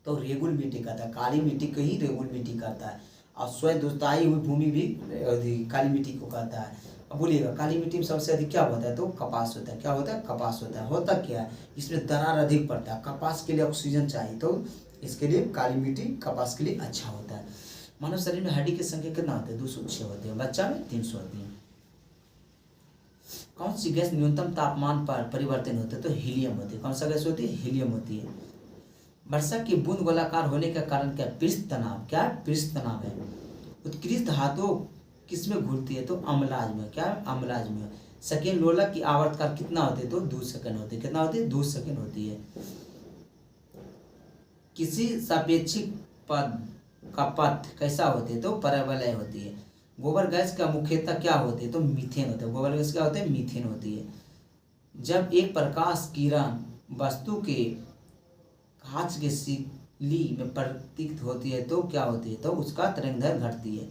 तो रेगुल मिट्टी कहता है। काली मिट्टी को ही रेगुल मिट्टी कहता है। और स्वयं दोस्ताई हुई भूमि भी काली मिट्टी को कहता है। अब बोलिएगा काली मिट्टी में सबसे अधिक क्या होता है? तो कपास होता है। क्या होता है? कपास होता है। होता क्या है? इसमें दरार अधिक पड़ता है। कपास के लिए ऑक्सीजन चाहिए तो इसके लिए काली मिट्टी कपास के लिए अच्छा होता है। मानव शरीर में हड्डी की संख्या कितना होती है? 206 होती है। बच्चा में 300 होती है। कौन सी गैस न्यूनतम तापमान पर परिवर्तन होता है? तो हीलियम होती है। कौन सा गैस होती है? हीलियम होती है। वर्षा की बूंद गोलाकार होने का कारण क्या? पृष्ठ तनाव। क्या? पृष्ठ तनाव है। उत्कृष्ट धातु किसमें घुलती है? तो अम्लाज में। क्या? अम्लाज में। सेकेंड लोलक की आवर्तकाल कितना होती है? तो 2 सेकंड होती है। कितना होती है? 2 सेकंड होती है। किसी सापेक्षिक पद का पथ कैसा होती है? तो परवलय होती है। गोबर गैस का मुख्यतः क्या होती है? तो मीथेन होता है। गोबर गैस क्या होती है? मीथेन होती है। जब एक प्रकाश किरण वस्तु के कांच के सिली में प्रतीत होती है तो क्या होती है? तो उसका तरंगदैर्घ्य घटती है।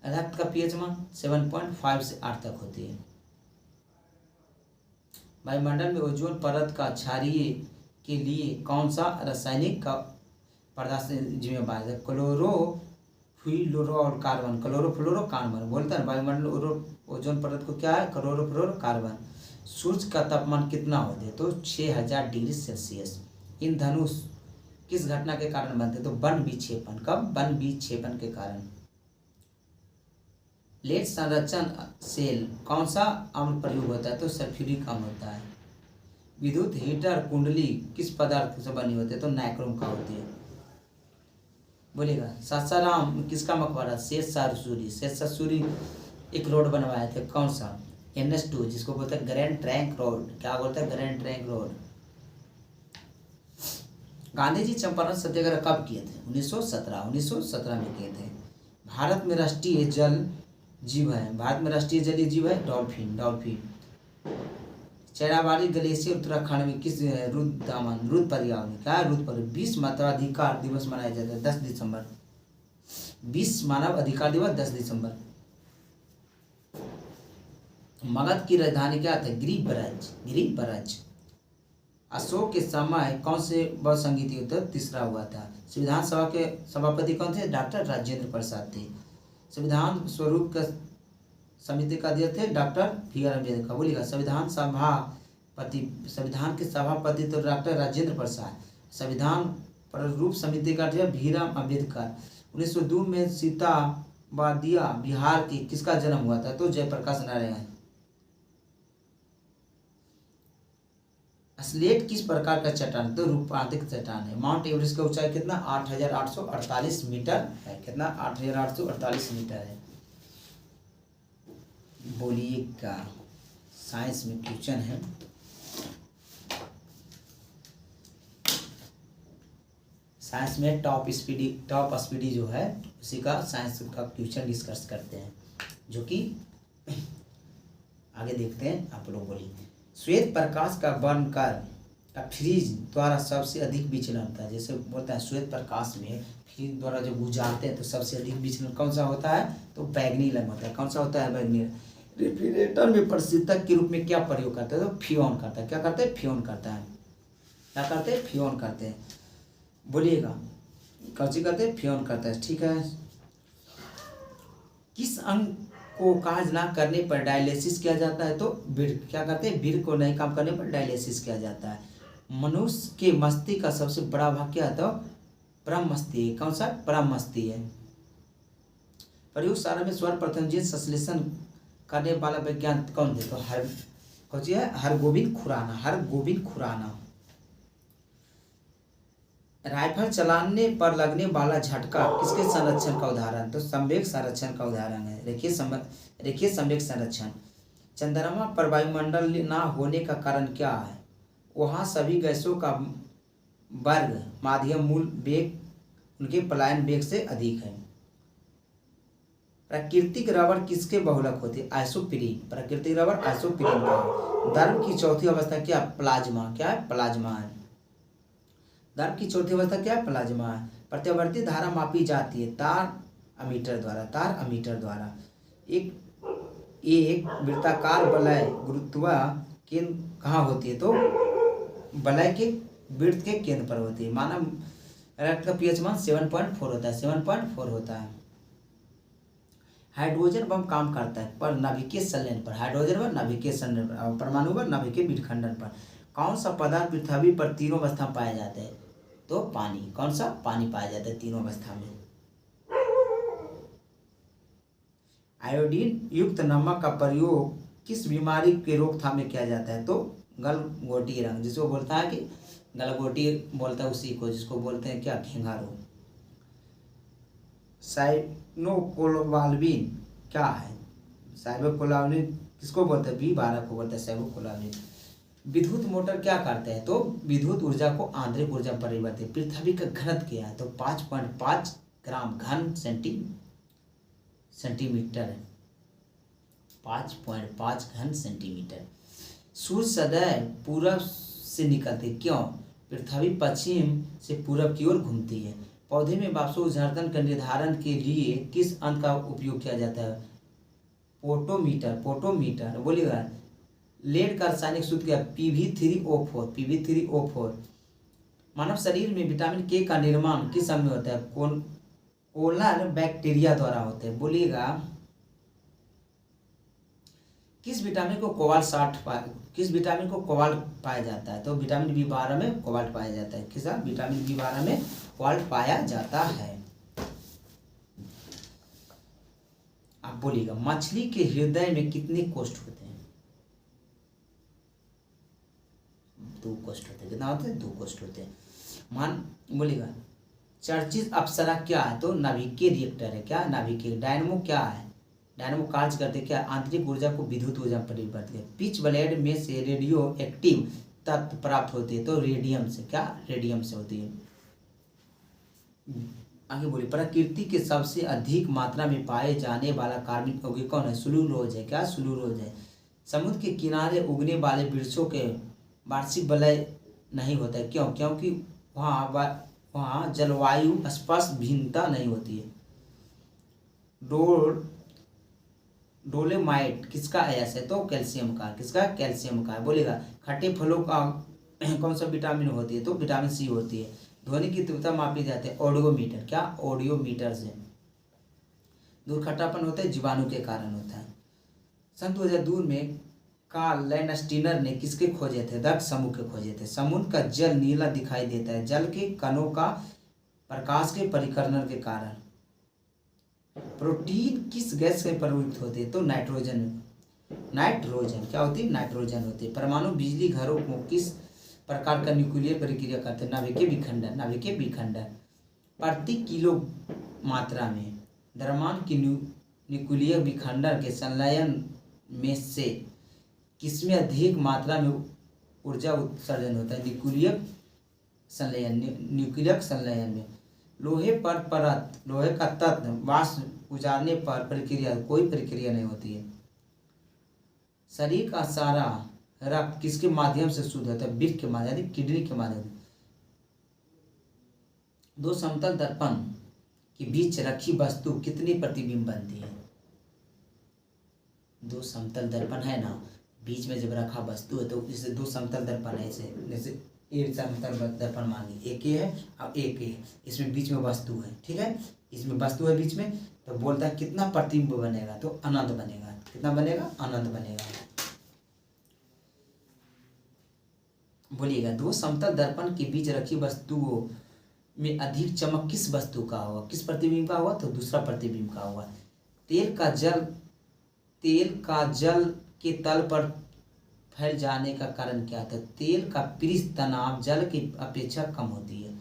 रक्त का पीएच मान 7.5 से 8 तक होती है। वायुमंडल में ओजोन परत का क्षारीय के लिए कौन सा रासायनिक का पदार्थ जिम्मेदार है? क्लोरोफ्लोरोकार्बन बोलता है। वायुमंडल ओजोन परत को क्या है? क्लोरोफ्लोरोकार्बन। सूर्य का तापमान कितना होता है? तो 6000 डिग्री सेल्सियस। इन धनुष किस घटना के कारण बनते? तो वन विक्षेपण। कब? वन विक्षेपण के कारण। लेड संरक्षण सेल कौन सा अम्ल प्रयोग होता है? तो सल्फ्यूरिक अम्ल होता है। विद्युत हीटर कुंडली किस पदार्थ से बनी होती है? तो नाइक्रोम का होती है। बोलेगा सासाराम किसका मकबरा? शेरशाह सूरी। शेरशाह सूरी एक रोड बनवाए थे। कौन सा? NS2 जिसको बोलते हैं ग्रैंड ट्रंक रोड। क्या बोलते हैं? Grand Trunk Road. Gandhi ji Champaran Satyagraha कब किए थे? 1917 में किए थे। भारत में राष्ट्रीय जल जीव है। भारत में राष्ट्रीय जलीय जीव है डॉल्फिन। चैराबाड़ी ग्लेशियर उत्तराखंड में किस रुद्र परिवार में? क्या? रुद्र परिवार। 20 मानवाधिकार दिवस मनाया जाता है 10 दिसंबर। 20 मानव अधिकार दिवस 10 दिसंबर। मगध की राजधानी क्या था? गिरिब्रज। अशोक के समय कौन से व संगीत युद्ध तीसरा हुआ था? संविधान सभा के सभापति कौन थे? डॉक्टर राजेंद्र प्रसाद थे। संविधान स्वरूप का समिति का अध्यक्ष थे डॉक्टर BR अम्बेडकर। बोलिएगा संविधान के सभापति तो डॉक्टर राजेंद्र प्रसाद। संविधान प्रारूप समिति का जो भीमराव अम्बेडकर। 1902 में सीताबादिया बिहार के किसका जन्म हुआ था? तो जयप्रकाश नारायण। स्लेट किस प्रकार का चट्टान है? तो रूपांतरित चट्टान है। माउंट एवरेस्ट का ऊंचाई कितना? 8,848 मीटर है। कितना? 8,848 मीटर है। बोलिए का साइंस में क्वेश्चन है। साइंस में टॉप स्पीडी जो है उसी का साइंस का क्वेश्चन डिस्कस करते हैं, जो कि आगे देखते हैं। आप लोग बोलिए। श्वेत प्रकाश का बनकर का फ्रीज द्वारा सबसे अधिक विचलन होता है। जैसे बोलता है श्वेत प्रकाश में फ्रीज द्वारा जब गुजारते हैं तो सबसे अधिक विचलन कौन सा होता है? तो बैगनी रंग होता है। कौन सा होता है? बैगनी। रेफ्रिजरेटर में प्रशीतक के रूप में क्या प्रयोग करते हैं? तो फ्योन करता है। क्या करते हैं? फ्योन करता है। क्या करते हैं? फ्योन करते हैं। बोलिएगा कौन सी करते हैं? फ्योन करता है। ठीक है। किस अंग को कार्य ना करने पर डायलिसिस किया जाता है? तो बीड़। क्या करते हैं? बीड़ को नहीं काम करने पर डायलिसिस किया जाता है। मनुष्य के मस्तिष्क का सबसे बड़ा भाग क्या है? तो परम मस्तिष्क। कौन सा? परम मस्तिष्क है। प्रयोगशाला में सर्वप्रथम जीन संश्लेषण करने वाला वैज्ञानिक कौन थे? तो हरगोविंद खुराना। हरगोविंद खुराना। राइफल चलाने पर लगने वाला झटका किसके संरक्षण का उदाहरण? तो संवेग संरक्षण का उदाहरण है। रेखीय संवेग संरक्षण। चंद्रमा पर वायुमंडल ना होने का कारण क्या है? वहाँ सभी गैसों का वर्ग माध्यम मूल वेग उनके पलायन वेग से अधिक है। प्राकृतिक रबर किसके बहुलक होते हैं? आइसोप्रीन। प्राकृतिक रबर आइसोप्रीन का है। द्रव की चौथी अवस्था क्या? प्लाज्मा। क्या है? प्लाज्मा है। द्रव की चौथी अवस्था क्या है? प्लाज्मा है। प्रत्यावर्ती धारा मापी जाती है तार अमीटर द्वारा। एक वृत्ताकार वलय गुरुत्व केंद्र कहाँ होती है? तो वलय के वृत्त के केंद्र पर होती है। मानव रक्त का पीएच मान 7.4 होता है। 7.4 होता है। हाइड्रोजन बम काम करता है पर नाभिकीय संलयन पर। हाइड्रोजन बम नाभिकीय संलयन पर। परमाणु बम नाभिकीय विखंडन पर। कौन सा पदार्थ पृथ्वी पर तीनों अवस्था में पाया जाता है? तो पानी। कौन सा? पानी पाया जाता है तीनों अवस्था में। आयोडीन युक्त नमक का प्रयोग किस बीमारी के रोकथाम में किया जाता है? तो गलगोटी रंग। जिसको बोलता है कि गलगोटी बोलता है उसी को, जिसको बोलते हैं क्या? घेंघा रोग। साइनोकोबाल्बिन क्या है? साइनोकोबाल्बिन किसको बोलते हैं? B12 को बोलते हैं साइनोकोबाल्बिन। विद्युत मोटर क्या करते हैं? तो विद्युत ऊर्जा को आंतरिक ऊर्जा में परिवर्तित। पृथ्वी का घनत्व क्या है? तो 5.5 ग्राम घन सेंटीमीटर है। 5.5 घन सेंटीमीटर। सूर्य सदैव पूरब से निकलते क्यों? पृथ्वी पश्चिम से पूरब की ओर घूमती है। पौधे में वाष्पोत्सर्जन के निर्धारण के लिए किस अंक का उपयोग किया जाता है? पोटोमीटर। बोलिएगा। लेड का रासायनिक सूत्र क्या? Pb3O4। मानव शरीर में विटामिन के का निर्माण किस समय होता है? कोलन बैक्टीरिया द्वारा होता है। बोलिएगा किस विटामिन को कोबाल्ट पाया जाता है? तो विटामिन B12 में कोबाल्ट पाया जाता है। किस? विटामिन B12 में कोबाल्ट पाया जाता है। आप बोलिएगा मछली के हृदय में कितने कोष्ठ होते हैं? 2 कोष्ठ होते हैं। कितना होते हैं? 2 कोष्ठ होते हैं। बोलिएगा चर्चित अप्सरा क्या है? तो नाभिकीय रिएक्टर है। क्या? नाभिकीय। डायनमो क्या है? डायनमो कार्य करते क्या? आंतरिक ऊर्जा को विद्युत ऊर्जा में परिवर्तित करते। पिच ब्लेड में से रेडियो एक्टिव तत्व प्राप्त होते हैं। तो रेडियम से। क्या? रेडियम से होती है। आगे बोलिए। प्रकृति के सबसे अधिक मात्रा में पाए जाने वाला कार्बनिक यौगिक कौन है? सेलुलोज है। क्या? सेलुलोज है। समुद्र के किनारे उगने वाले वृक्षों के वार्षिक वलय नहीं होता है। क्यों? क्योंकि वहाँ जलवायु स्पष्ट भिन्नता नहीं होती है। डोलेमाइट किसका अयस्क है? तो कैल्शियम का। किसका? कैल्शियम का। बोलेगा खट्टे फलों का कौन सा विटामिन होती है? तो विटामिन C होती है। ध्वनि की तीव्रता मापी जाती है ऑडियोमीटर। क्या? ऑडियोमीटर से। दूध खट्टापन होता है जीवाणु के कारण होता है। सन 2002 में कार्ल लैंडस्टीनर ने किसके खोजे थे? दक्ष समूह के खोजे थे। समुद्र का जल नीला दिखाई देता है जल के कणों का प्रकाश के परिकर्णन के कारण। प्रोटीन किस गैस से प्रयुक्त होते हैं? तो नाइट्रोजन। नाइट्रोजन क्या होती है? नाइट्रोजन होती है। परमाणु बिजली घरों को किस प्रकार का न्यूक्लियर प्रक्रिया करते हैं? नाभिकीय विखंडन। नाभिकीय विखंडन। प्रति किलो मात्रा में द्रव्यमान की न्यूक्लियर विखंडन के संलयन में से किसमें अधिक मात्रा में ऊर्जा उत्सर्जन होता है? न्यूक्लियर संलयन। न्यूक्लियर संलयन में लोहे पर परत, लोहे का तत्व वाष्प उजाड़ने पर प्रक्रिया कोई प्रक्रिया नहीं होती है। शरीर का सारा रक्त किसके माध्यम से शुद्ध होता है? वृक्क के माध्यम यानी किडनी के माध्यम। दो समतल दर्पण के बीच रखी वस्तु कितनी प्रतिबिंब बनती है? दो समतल दर्पण है ना, बीच में जब रखा वस्तु है तो इसे दो समतल दर्पण है। जैसे एक समतल दर्पण मान लीजिए, एक ये है और एक ये है, इसमें बीच में वस्तु है, ठीक है, इसमें वस्तु है बीच में, तो बोलता है कितना प्रतिबिंब बनेगा? तो अनंत बनेगा। कितना बनेगा? अनंत बनेगा। बोलिएगा, दो समतल दर्पण के बीच रखी वस्तुओं में अधिक चमक किस वस्तु का होगा? किस प्रतिबिंब का होगा? तो दूसरा प्रतिबिंब का होगा। तेल का जल के तल पर फैल जाने का कारण क्या था? तेल का पृष्ठ तनाव जल की अपेक्षा कम होती है।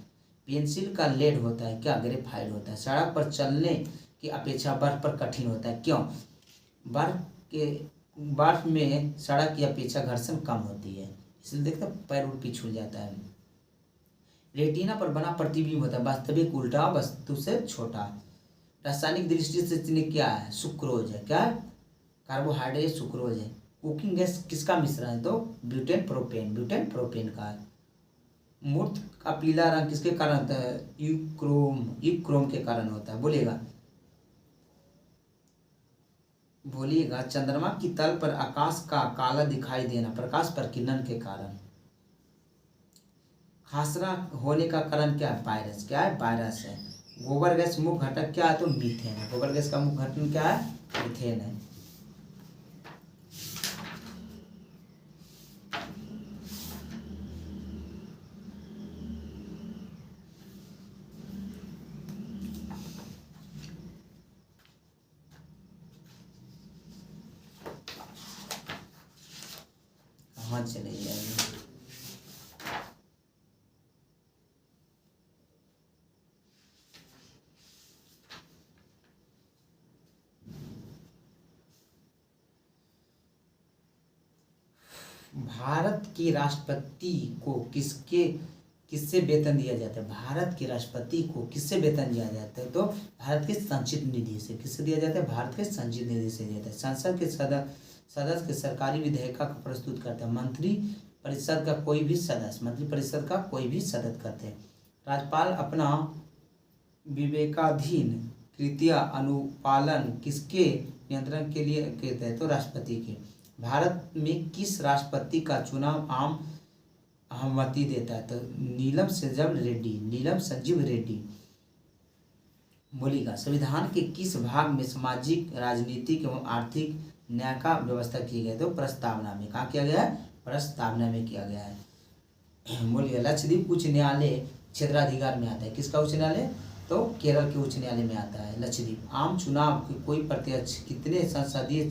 पेंसिल का लेड होता है क्या? ग्रेफाइट होता है। सड़क पर चलने की अपेक्षा बर्फ पर कठिन होता है, क्यों? बर्फ में सड़क की अपेक्षा घर्षण कम होती है, इसलिए देखते पैर उड़ पिछुल जाता है। रेटिना पर बना प्रतिबिंब होता है वास्तविक उल्टा वस्तु से छोटा। रासायनिक दृष्टि से चिन्ह क्या है? सुक्रोज है। क्या है? कार्बोहाइड्रेट सुक्रोज है। कुकिंग गैस किसका मिश्रण है? तो ब्यूटेन प्रोपेन। ब्यूटेन प्रोपेन का है। मूर्त का पीला रंग किसके कारण होता है? यूक्रोम के कारण होता है। बोलिएगा, चंद्रमा की तल पर आकाश का काला दिखाई देना प्रकाश प्रकीर्णन के कारण। खासरा होने का कारण क्या है? वायरस। क्या है? वायरस है। गोबर गैस मुख्य घटक क्या है? तो मीथेन है। गोबर गैस का मुख्य घटक क्या है? मीथेन है। कहाँ चले जाएंगे? भारत के राष्ट्रपति को किससे वेतन दिया जाता है? भारत के राष्ट्रपति को किससे वेतन दिया जाता है? तो भारत के संचित निधि से। किससे दिया जाता है? भारत के संचित निधि से दिया जाता है। संसद के सदस्य के सरकारी विधेयक का प्रस्तुत करते हैं। मंत्री परिषद का कोई भी सदस्य करते हैं। राज्यपाल अपना विवेकाधीन कृतियां अनुपालन किसके नियंत्रण के लिए कहते हैं? तो राष्ट्रपति के। भारत में किस राष्ट्रपति का चुनाव आम सहमति देता है? तो नीलम संजीव रेड्डी। बोलिएगा, संविधान के किस भाग में सामाजिक, राजनीतिक एवं आर्थिक न्याय का व्यवस्था की गई? तो प्रस्तावना में। कहाँ किया गया है? प्रस्तावना में किया गया है। बोलिए, लक्षद्वीप उच्च न्यायालय क्षेत्राधिकार में आता है। किसका उच्च न्यायालय? तो केरल के उच्च न्यायालय में आता है लक्षद्वीप। आम चुनाव की कोई प्रत्यक्ष कितने संसदीय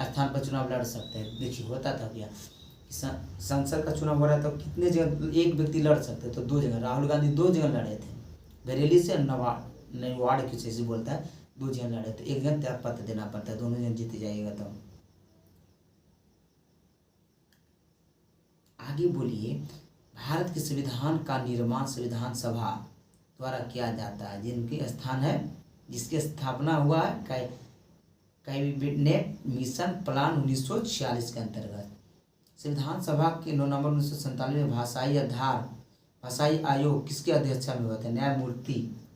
स्थान पर चुनाव लड़ सकते हैं? देखिए, होता था क्या, संसद का चुनाव हो रहा था तो कितने जगह एक व्यक्ति लड़ सकते? तो 2 जगह। राहुल गांधी 2 जगह लड़े थे, बरेली से नवाड़ की जैसे बोलता है, 2 जगह लड़े थे। एक जन त्याग पत्र देना पड़ता है, दोनों जन जीत जाएगा। तो आगे बोलिए, भारत के संविधान का निर्माण संविधान सभा द्वारा किया जाता है, जिसकी स्थापना हुआ है कैबिनेट मिशन प्लान 1946 के अंतर्गत। संविधान सभा के 9 नवंबर 1997 में भाषाई आयोग किसकी अध्यक्षता में हुआ था?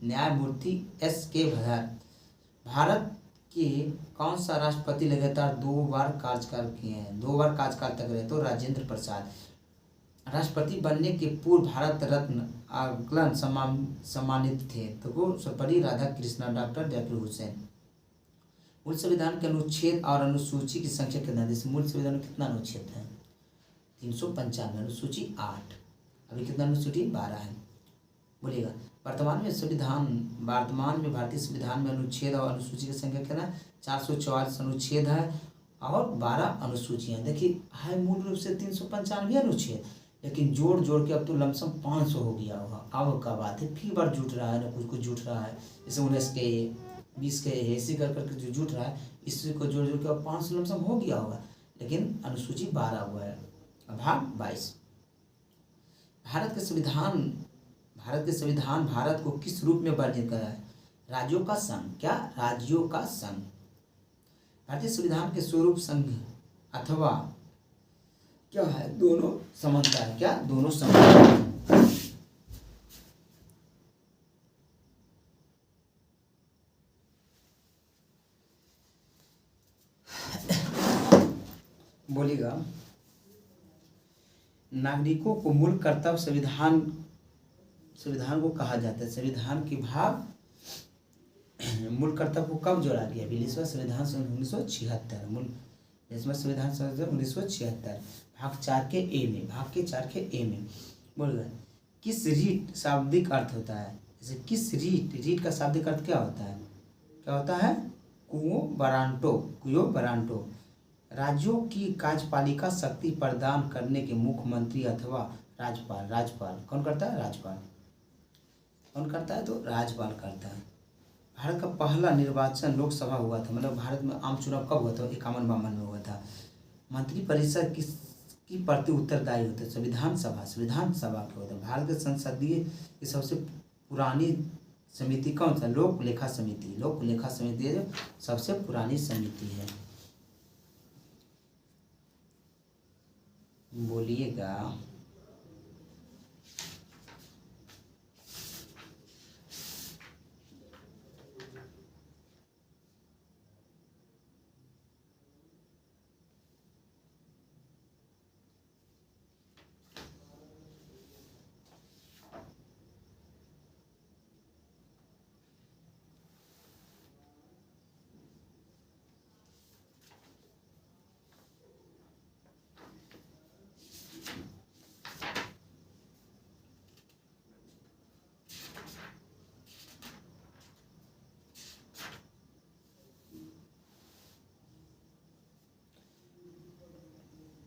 न्यायमूर्ति S.K. भदर। भारत के कौन सा राष्ट्रपति लगातार 2 बार कार्यकाल किए हैं? 2 बार कार्यकाल तक रहे? तो राजेंद्र प्रसाद। राष्ट्रपति बनने के पूर्व भारत रत्न आगलन सम्मानित थे? तो वो सर्वपल्ली राधाकृष्णन, डॉक्टर जाकिर हुसैन। मूल संविधान के अनुच्छेद और अनुसूची की संख्या कितना? जैसे मूल संविधान में कितना अनुच्छेद है? 395। अनुसूची 8। अभी कितना अनुसूची? 12 है। बोलिएगा। वर्तमान में भारतीय संविधान में अनुच्छेद और अनुसूची की संख्या कितना है? 444 अनुच्छेद है और 12 अनुसूचियाँ। देखिए है मूल रूप से 395 अनुच्छेद, लेकिन जोड़ जोड़ के अब तो लमसम 500 हो गया होगा। अब का बात है, फिर बार जुट रहा है ना, कुछ कुछ जुट रहा है। जैसे 19 के 20 के ऐसे कर करके जो जुट रहा है, इसी को जोड़ जोड़ के अब 500 लमसम हो गया होगा। लेकिन अनुसूची 12 हुआ है। भाग 22। भारत के संविधान भारत को किस रूप में वर्णित करा है? राज्यों का संघ। क्या? राज्यों का संघ। भारतीय संविधान के स्वरूप संघ अथवा क्या है? दोनों समानता है। क्या? दोनों समानता है। बोलिएगा। नागरिकों को मूल कर्तव्य संविधान को कहा जाता है। संविधान के भाग मूल कर्तव्य को कब जोड़ा गया? 42वां संविधान सन 1976। मूल 42वां संविधान सन 1976 भाग 4 के ए में। भाग के 4 के ए में बोल रहे किस रीट शाब्दिक अर्थ होता है? जैसे किस रीट का शाब्दिक अर्थ क्या होता है? क्या होता है? कुओ बरांटो। राज्यों की कार्यपालिका शक्ति प्रदान करने के मुख्यमंत्री अथवा राज्यपाल कौन करता है? राज्यपाल कौन करता है? तो राज्यपाल करता है। भारत का पहला निर्वाचन लोकसभा हुआ था, मतलब भारत में आम चुनाव कब हुआ था? 51-52 में हुआ था। मंत्रिपरिषद की प्रति उत्तरदायी होते? संविधान सभा के होते। भारत के संसदीय की सबसे पुरानी समिति कौन सा? लोक लेखा समिति है, सबसे पुरानी समिति है। बोलिएगा।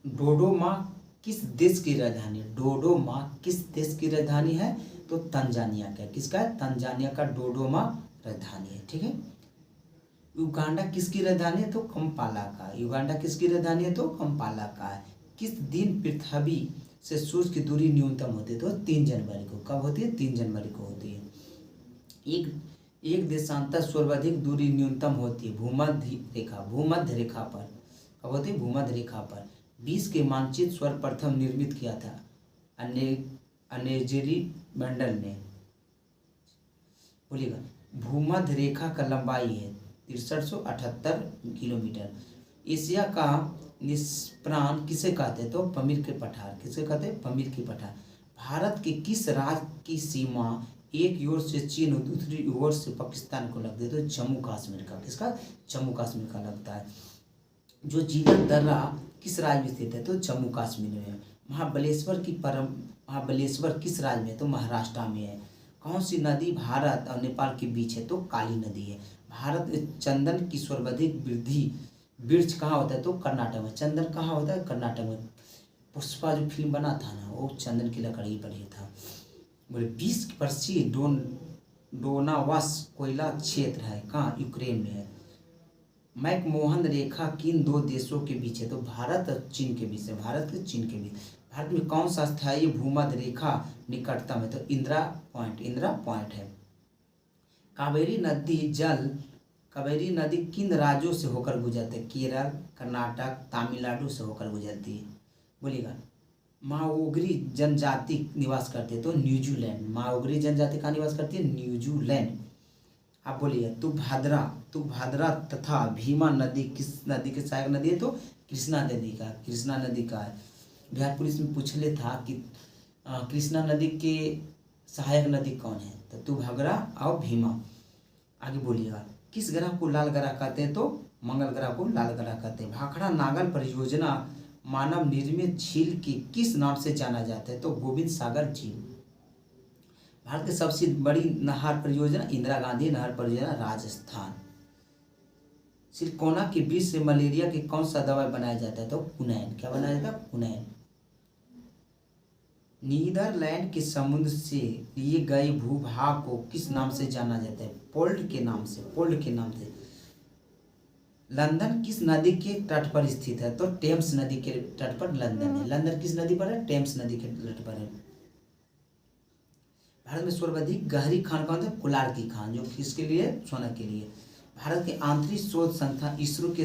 डोडोमा किस देश की राजधानी? डोडोमा किस देश की राजधानी है? तो तंजानिया का। किसका है? तंजानिया का डोडोमा राजधानी है। ठीक है। युगांडा किसकी राजधानी है? तो कंपाला का। युगांडा किसकी राजधानी है? तो कंपाला का है। किस दिन पृथ्वी से सूर्य की दूरी न्यूनतम होती है? तो 3 जनवरी को। कब होती है? 3 जनवरी को होती है। एक देशांतर सर्वाधिक दूरी न्यूनतम होती है भूमध्य रेखा पर। कब होती है? भूमध्य रेखा पर। 20 के मानचित्र सर्वप्रथम निर्मित किया था अनेजेरी मंडल ने। बोलिएगा। भूमध्य रेखा का लंबाई है 6378 किलोमीटर। एशिया का निष्प्राण किसे कहते हैं? तो पमीर के पठार। किसे कहते हैं? पमीर के पठार। भारत के किस राज्य की सीमा एक ओर से चीन और दूसरी ओर से पाकिस्तान को लगती है? तो जम्मू कश्मीर का। किसका? जम्मू कश्मीर का लगता है। जो जीवन दर्रा किस राज्य में स्थित है? तो जम्मू कश्मीर में है। महाबलेश्वर किस राज्य में है? तो महाराष्ट्र में है। कौन सी नदी भारत और नेपाल के बीच है? तो काली नदी है। भारत में चंदन की सर्वाधिक वृक्ष कहाँ होता है? तो कर्नाटक में। चंदन कहाँ होता है? कर्नाटक में। पुष्पा जो फिल्म बना था ना, वो चंदन की लकड़ी पर ही था। बोले 20 प्रसिद्ध डोनावास कोयला क्षेत्र है कहाँ? यूक्रेन में है। मैकमोहन रेखा किन 2 देशों के बीच है? तो भारत और चीन के बीच है। भारत और चीन के बीच। भारत में कौन सा स्थायी भूमध्य रेखा निकटतम है? तो इंदिरा पॉइंट है। कावेरी नदी किन राज्यों से होकर गुजरती है? केरल, कर्नाटक, तमिलनाडु से होकर गुजरती है। बोलिएगा। माओग्री जनजाति निवास करती है? तो न्यूजीलैंड। माओग्री जनजाति कहाँ निवास करती है? न्यूजीलैंड। आप बोलिए। तुंगभद्रा तथा भीमा नदी किस नदी के सहायक नदी है? तो कृष्णा नदी का है। बिहार पुलिस में पूछले था कि कृष्णा नदी के सहायक नदी कौन है? तो तुंगभद्रा और भीमा। आगे बोलिएगा। किस ग्रह को लाल ग्रह कहते हैं? तो मंगल ग्रह को लाल ग्रह कहते हैं। भाखड़ा नागल परियोजना मानव निर्मित झील के किस नाम से जाना जाता है? तो गोविंद सागर झील। भारत की सबसे बड़ी नहर परियोजना इंदिरा गांधी नहर परियोजना, राजस्थान। सिरकोना के बीज से मलेरिया की कौन सा दवाई बनाया जाता है? तो क्विनैन। क्या बनाया जाता है? क्विनैन। नीदरलैंड के समुद्र से लिए गए भूभाग को किस नाम से जाना जाता है? पोल्ड के नाम से, पोल्ड के नाम से। लंदन किस नदी के तट पर स्थित है? तो टेम्स नदी के तट पर लंदन है। लंदन किस नदी पर है? टेम्स नदी के तट पर है। भारत में सर्वाधिक गहरी खान कौन है? कोलार की खान, जो किसके लिए? सोना के लिए। भारत के आंतरिक शोध संस्थान इसरो के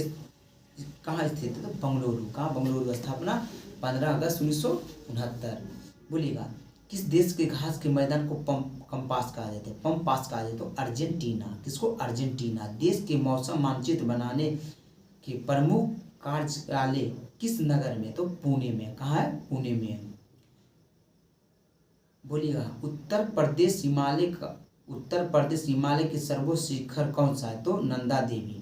कहाँ स्थित है? तो बंगलुरु। कहाँ? बंगलुरु। स्थापना 15 अगस्त 1969। बोलिएगा, किस देश के घास के मैदान को कंपास कहा जाता है? पंपास कहा जाता है। तो अर्जेंटीना। किसको? अर्जेंटीना। देश के मौसम मानचित्र बनाने के प्रमुख कार्यालय किस नगर में? तो पुणे में। कहाँ है? पुणे में। बोलिएगा, उत्तर प्रदेश हिमालय के सर्वोच्च शिखर कौन सा है? तो नंदा देवी।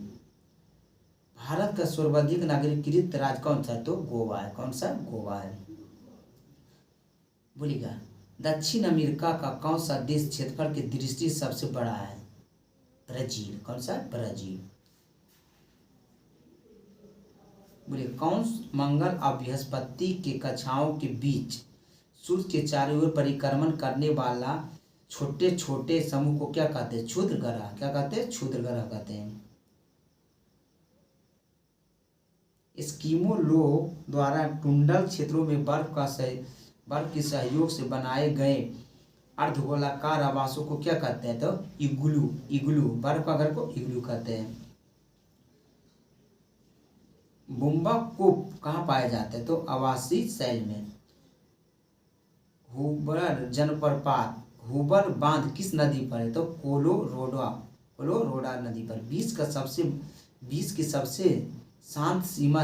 भारत का सर्वाधिक नागरिकीकृत राज्य कौन सा है? तो गोवा है। कौन सा? गोवा है। बोलिएगा, दक्षिण अमेरिका का कौन सा देश क्षेत्रफल की दृष्टि से सबसे बड़ा है? ब्राजील। कौन सा? ब्राजील। बोलिए, कौन मंगल और बृहस्पति के कक्षाओं के बीच सूर्य के चारों ओर परिक्रमण करने वाला छोटे छोटे समूह को क्या कहते हैं? क्षुद्र ग्रह। क्या कहते हैं? क्षुद्र ग्रह कहते हैं। एस्किमो लोग द्वारा टुंडल क्षेत्रों में बर्फ के सहयोग से बनाए गए अर्धगोलाकार आवासों को क्या कहते हैं? तो इग्लू। इग्लू। बर्फ का घर को इग्लू कहते हैं। बुम्बाकूप कहाँ पाया जाता है? तो आवासीय शैल में। हुबर जलप्रपात, हुबर बांध किस नदी पर है? तो कोलोराडो नदी पर। बीस की सबसे शांत सीमा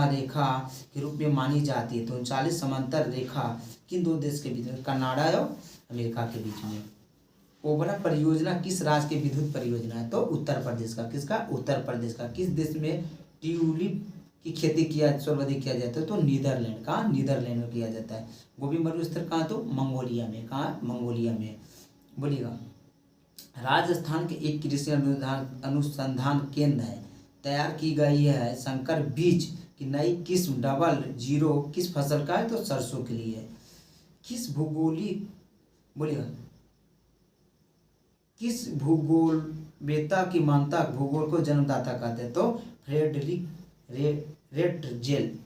रेखा के रूप में मानी जाती है। तो 39 समांतर रेखा किन दो देश के बीच में? कनाडा और अमेरिका के बीच में। ओबरा परियोजना किस राज्य की विद्युत परियोजना है? तो उत्तर प्रदेश का। किसका? उत्तर प्रदेश का। किस देश में ट्यूलिप की खेती सर्वाधिक किया जाता है? तो नीदरलैंड। कहाँ? नीदरलैंड में किया जाता है। गोबी मरुस्थल कहाँ? तो मंगोलिया में। कहाँ? मंगोलिया में। बोलिएगा, राजस्थान के एक कृषि अनुसंधान केंद्र है तैयार की गई है संकर बीज की नई किस्म 00 किस फसल का है? तो सरसों के लिए। किस भूगोलिक बोलिएगा, किस भूगोलवेत्ता की मानता भूगोल को जन्मदाता कहते हैं? तो फ्रेडरिक रेटजेल।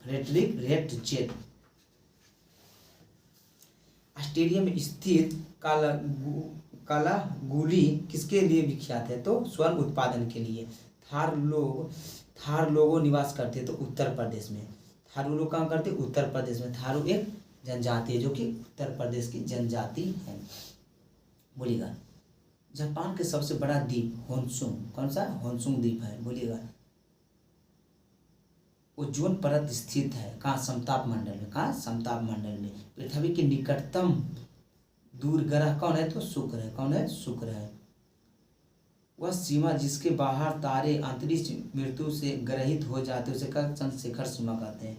ऑस्ट्रेलिया में स्थित कालागुली किसके लिए विख्यात है? तो स्वर्ण उत्पादन के लिए। थार लोगों निवास करते हैं तो उत्तर प्रदेश में। थारू लोग काम करते हैं उत्तर प्रदेश में। थारू एक जनजाति है जो कि उत्तर प्रदेश की जनजाति है। बोलिएगा, जापान के सबसे बड़ा द्वीप होन्सुन। कौन सा? होन्सुन द्वीप है। बोलिएगा, ओजोन परत स्थित है कहाँ? समताप मंडल में। कहाँ? समताप मंडल में। पृथ्वी के निकटतम दूर ग्रह कौन है? तो शुक्र है। कौन है? शुक्र है। वह सीमा जिसके बाहर तारे अंतरिक्ष मृत्यु से ग्रहित हो जाते उसे चंद्रशेखर सीमा कहते हैं।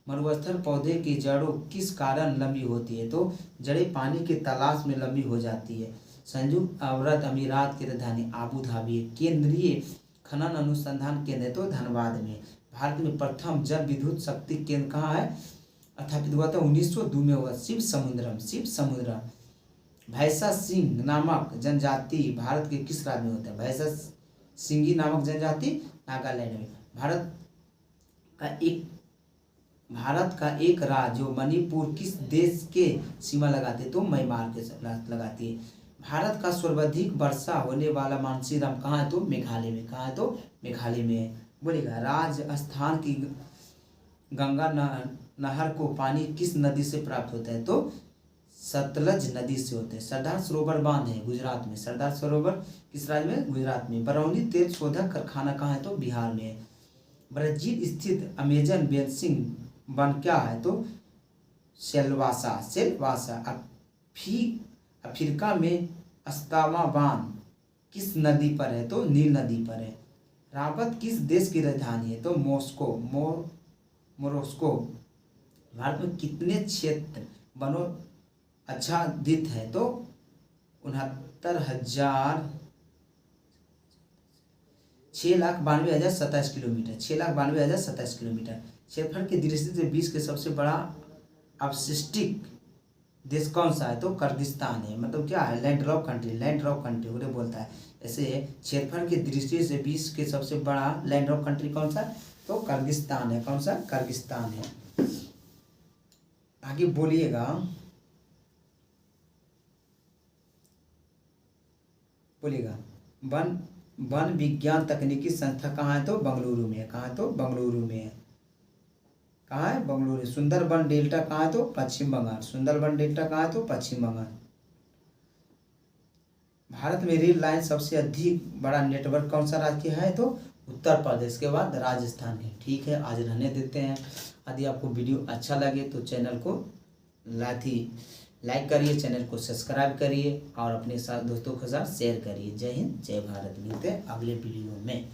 मरुस्थल पौधे की जड़ों किस कारण लंबी होती है? तो जड़ें पानी की तलाश में लंबी हो जाती है। संयुक्त अरब अमीरात की राजधानी आबू धाबी है। केंद्रीय खनन अनुसंधान केंद्र तो धनबाद में। भारत में प्रथम जल विद्युत शक्ति केंद्र कहाँ है? स्थापित हुआ था 1902 में हुआ। शिव समुद्रम। भैंसा सिंह नामक जनजाति भारत के किस राज्य में होता है? भैंसा सिंगी नामक जनजाति नागालैंड में। भारत का एक राज्य जो मणिपुर किस देश के सीमा लगाते? तो म्यांमार के साथ लगाती है। भारत का सर्वाधिक वर्षा होने वाला मानसीराम कहाँ है? तो मेघालय में। कहाँ है? तो मेघालय में है। बोलेगा, राजस्थान की गंगा नहर को पानी किस नदी से प्राप्त होता है? तो सतलज नदी से होते हैं। सरदार सरोवर बांध है गुजरात में। सरदार सरोवर किस राज्य में? गुजरात में। बरौनी तेल शोधक कारखाना कहाँ है? तो बिहार में है। ब्राजील स्थित अमेजन बेसिन वन क्या है? तो सेल्वासा। अफ्रीका में अस्तावा बांध किस नदी पर है? तो नील नदी पर है। राबत किस देश की राजधानी है? तो मोरस्को। भारत में कितने क्षेत्र वनों आच्छादित है? तो 69,000 6,92,027 किलोमीटर। 6,92,027 किलोमीटर। क्षेत्रफल की दृष्टि से विश्व के सबसे बड़ा अपशिष्टिक देश कौन सा है? तो किर्गिस्तान है। मतलब क्या है? Land lock country, land lock country उन्हें बोलता है। ऐसे क्षेत्रफल की दृष्टि से विश्व के सबसे बड़ा लैंड लॉक कंट्री कौन सा? तो किर्गिस्तान है। कौन सा? किर्गिस्तान है। आगे बोलिएगा, वन वन विज्ञान तकनीकी संस्था कहाँ है? तो बेंगलुरु में है। कहाँ है? तो बेंगलुरु में है। कहाँ है? बेंगलुरु। सुंदरबन डेल्टा कहाँ है? तो पश्चिम बंगाल। सुंदरबन डेल्टा कहाँ है? तो पश्चिम बंगाल। भारत में रेल लाइन सबसे अधिक बड़ा नेटवर्क कौन सा राज्य है? तो उत्तर प्रदेश के बाद राजस्थान है। ठीक है, आज रहने देते हैं। यदि आपको वीडियो अच्छा लगे तो चैनल को लाइक करिए, चैनल को सब्सक्राइब करिए और अपने साथ दोस्तों के साथ शेयर करिए। जय हिंद, जय भारत। मिलते हैं अगले वीडियो में।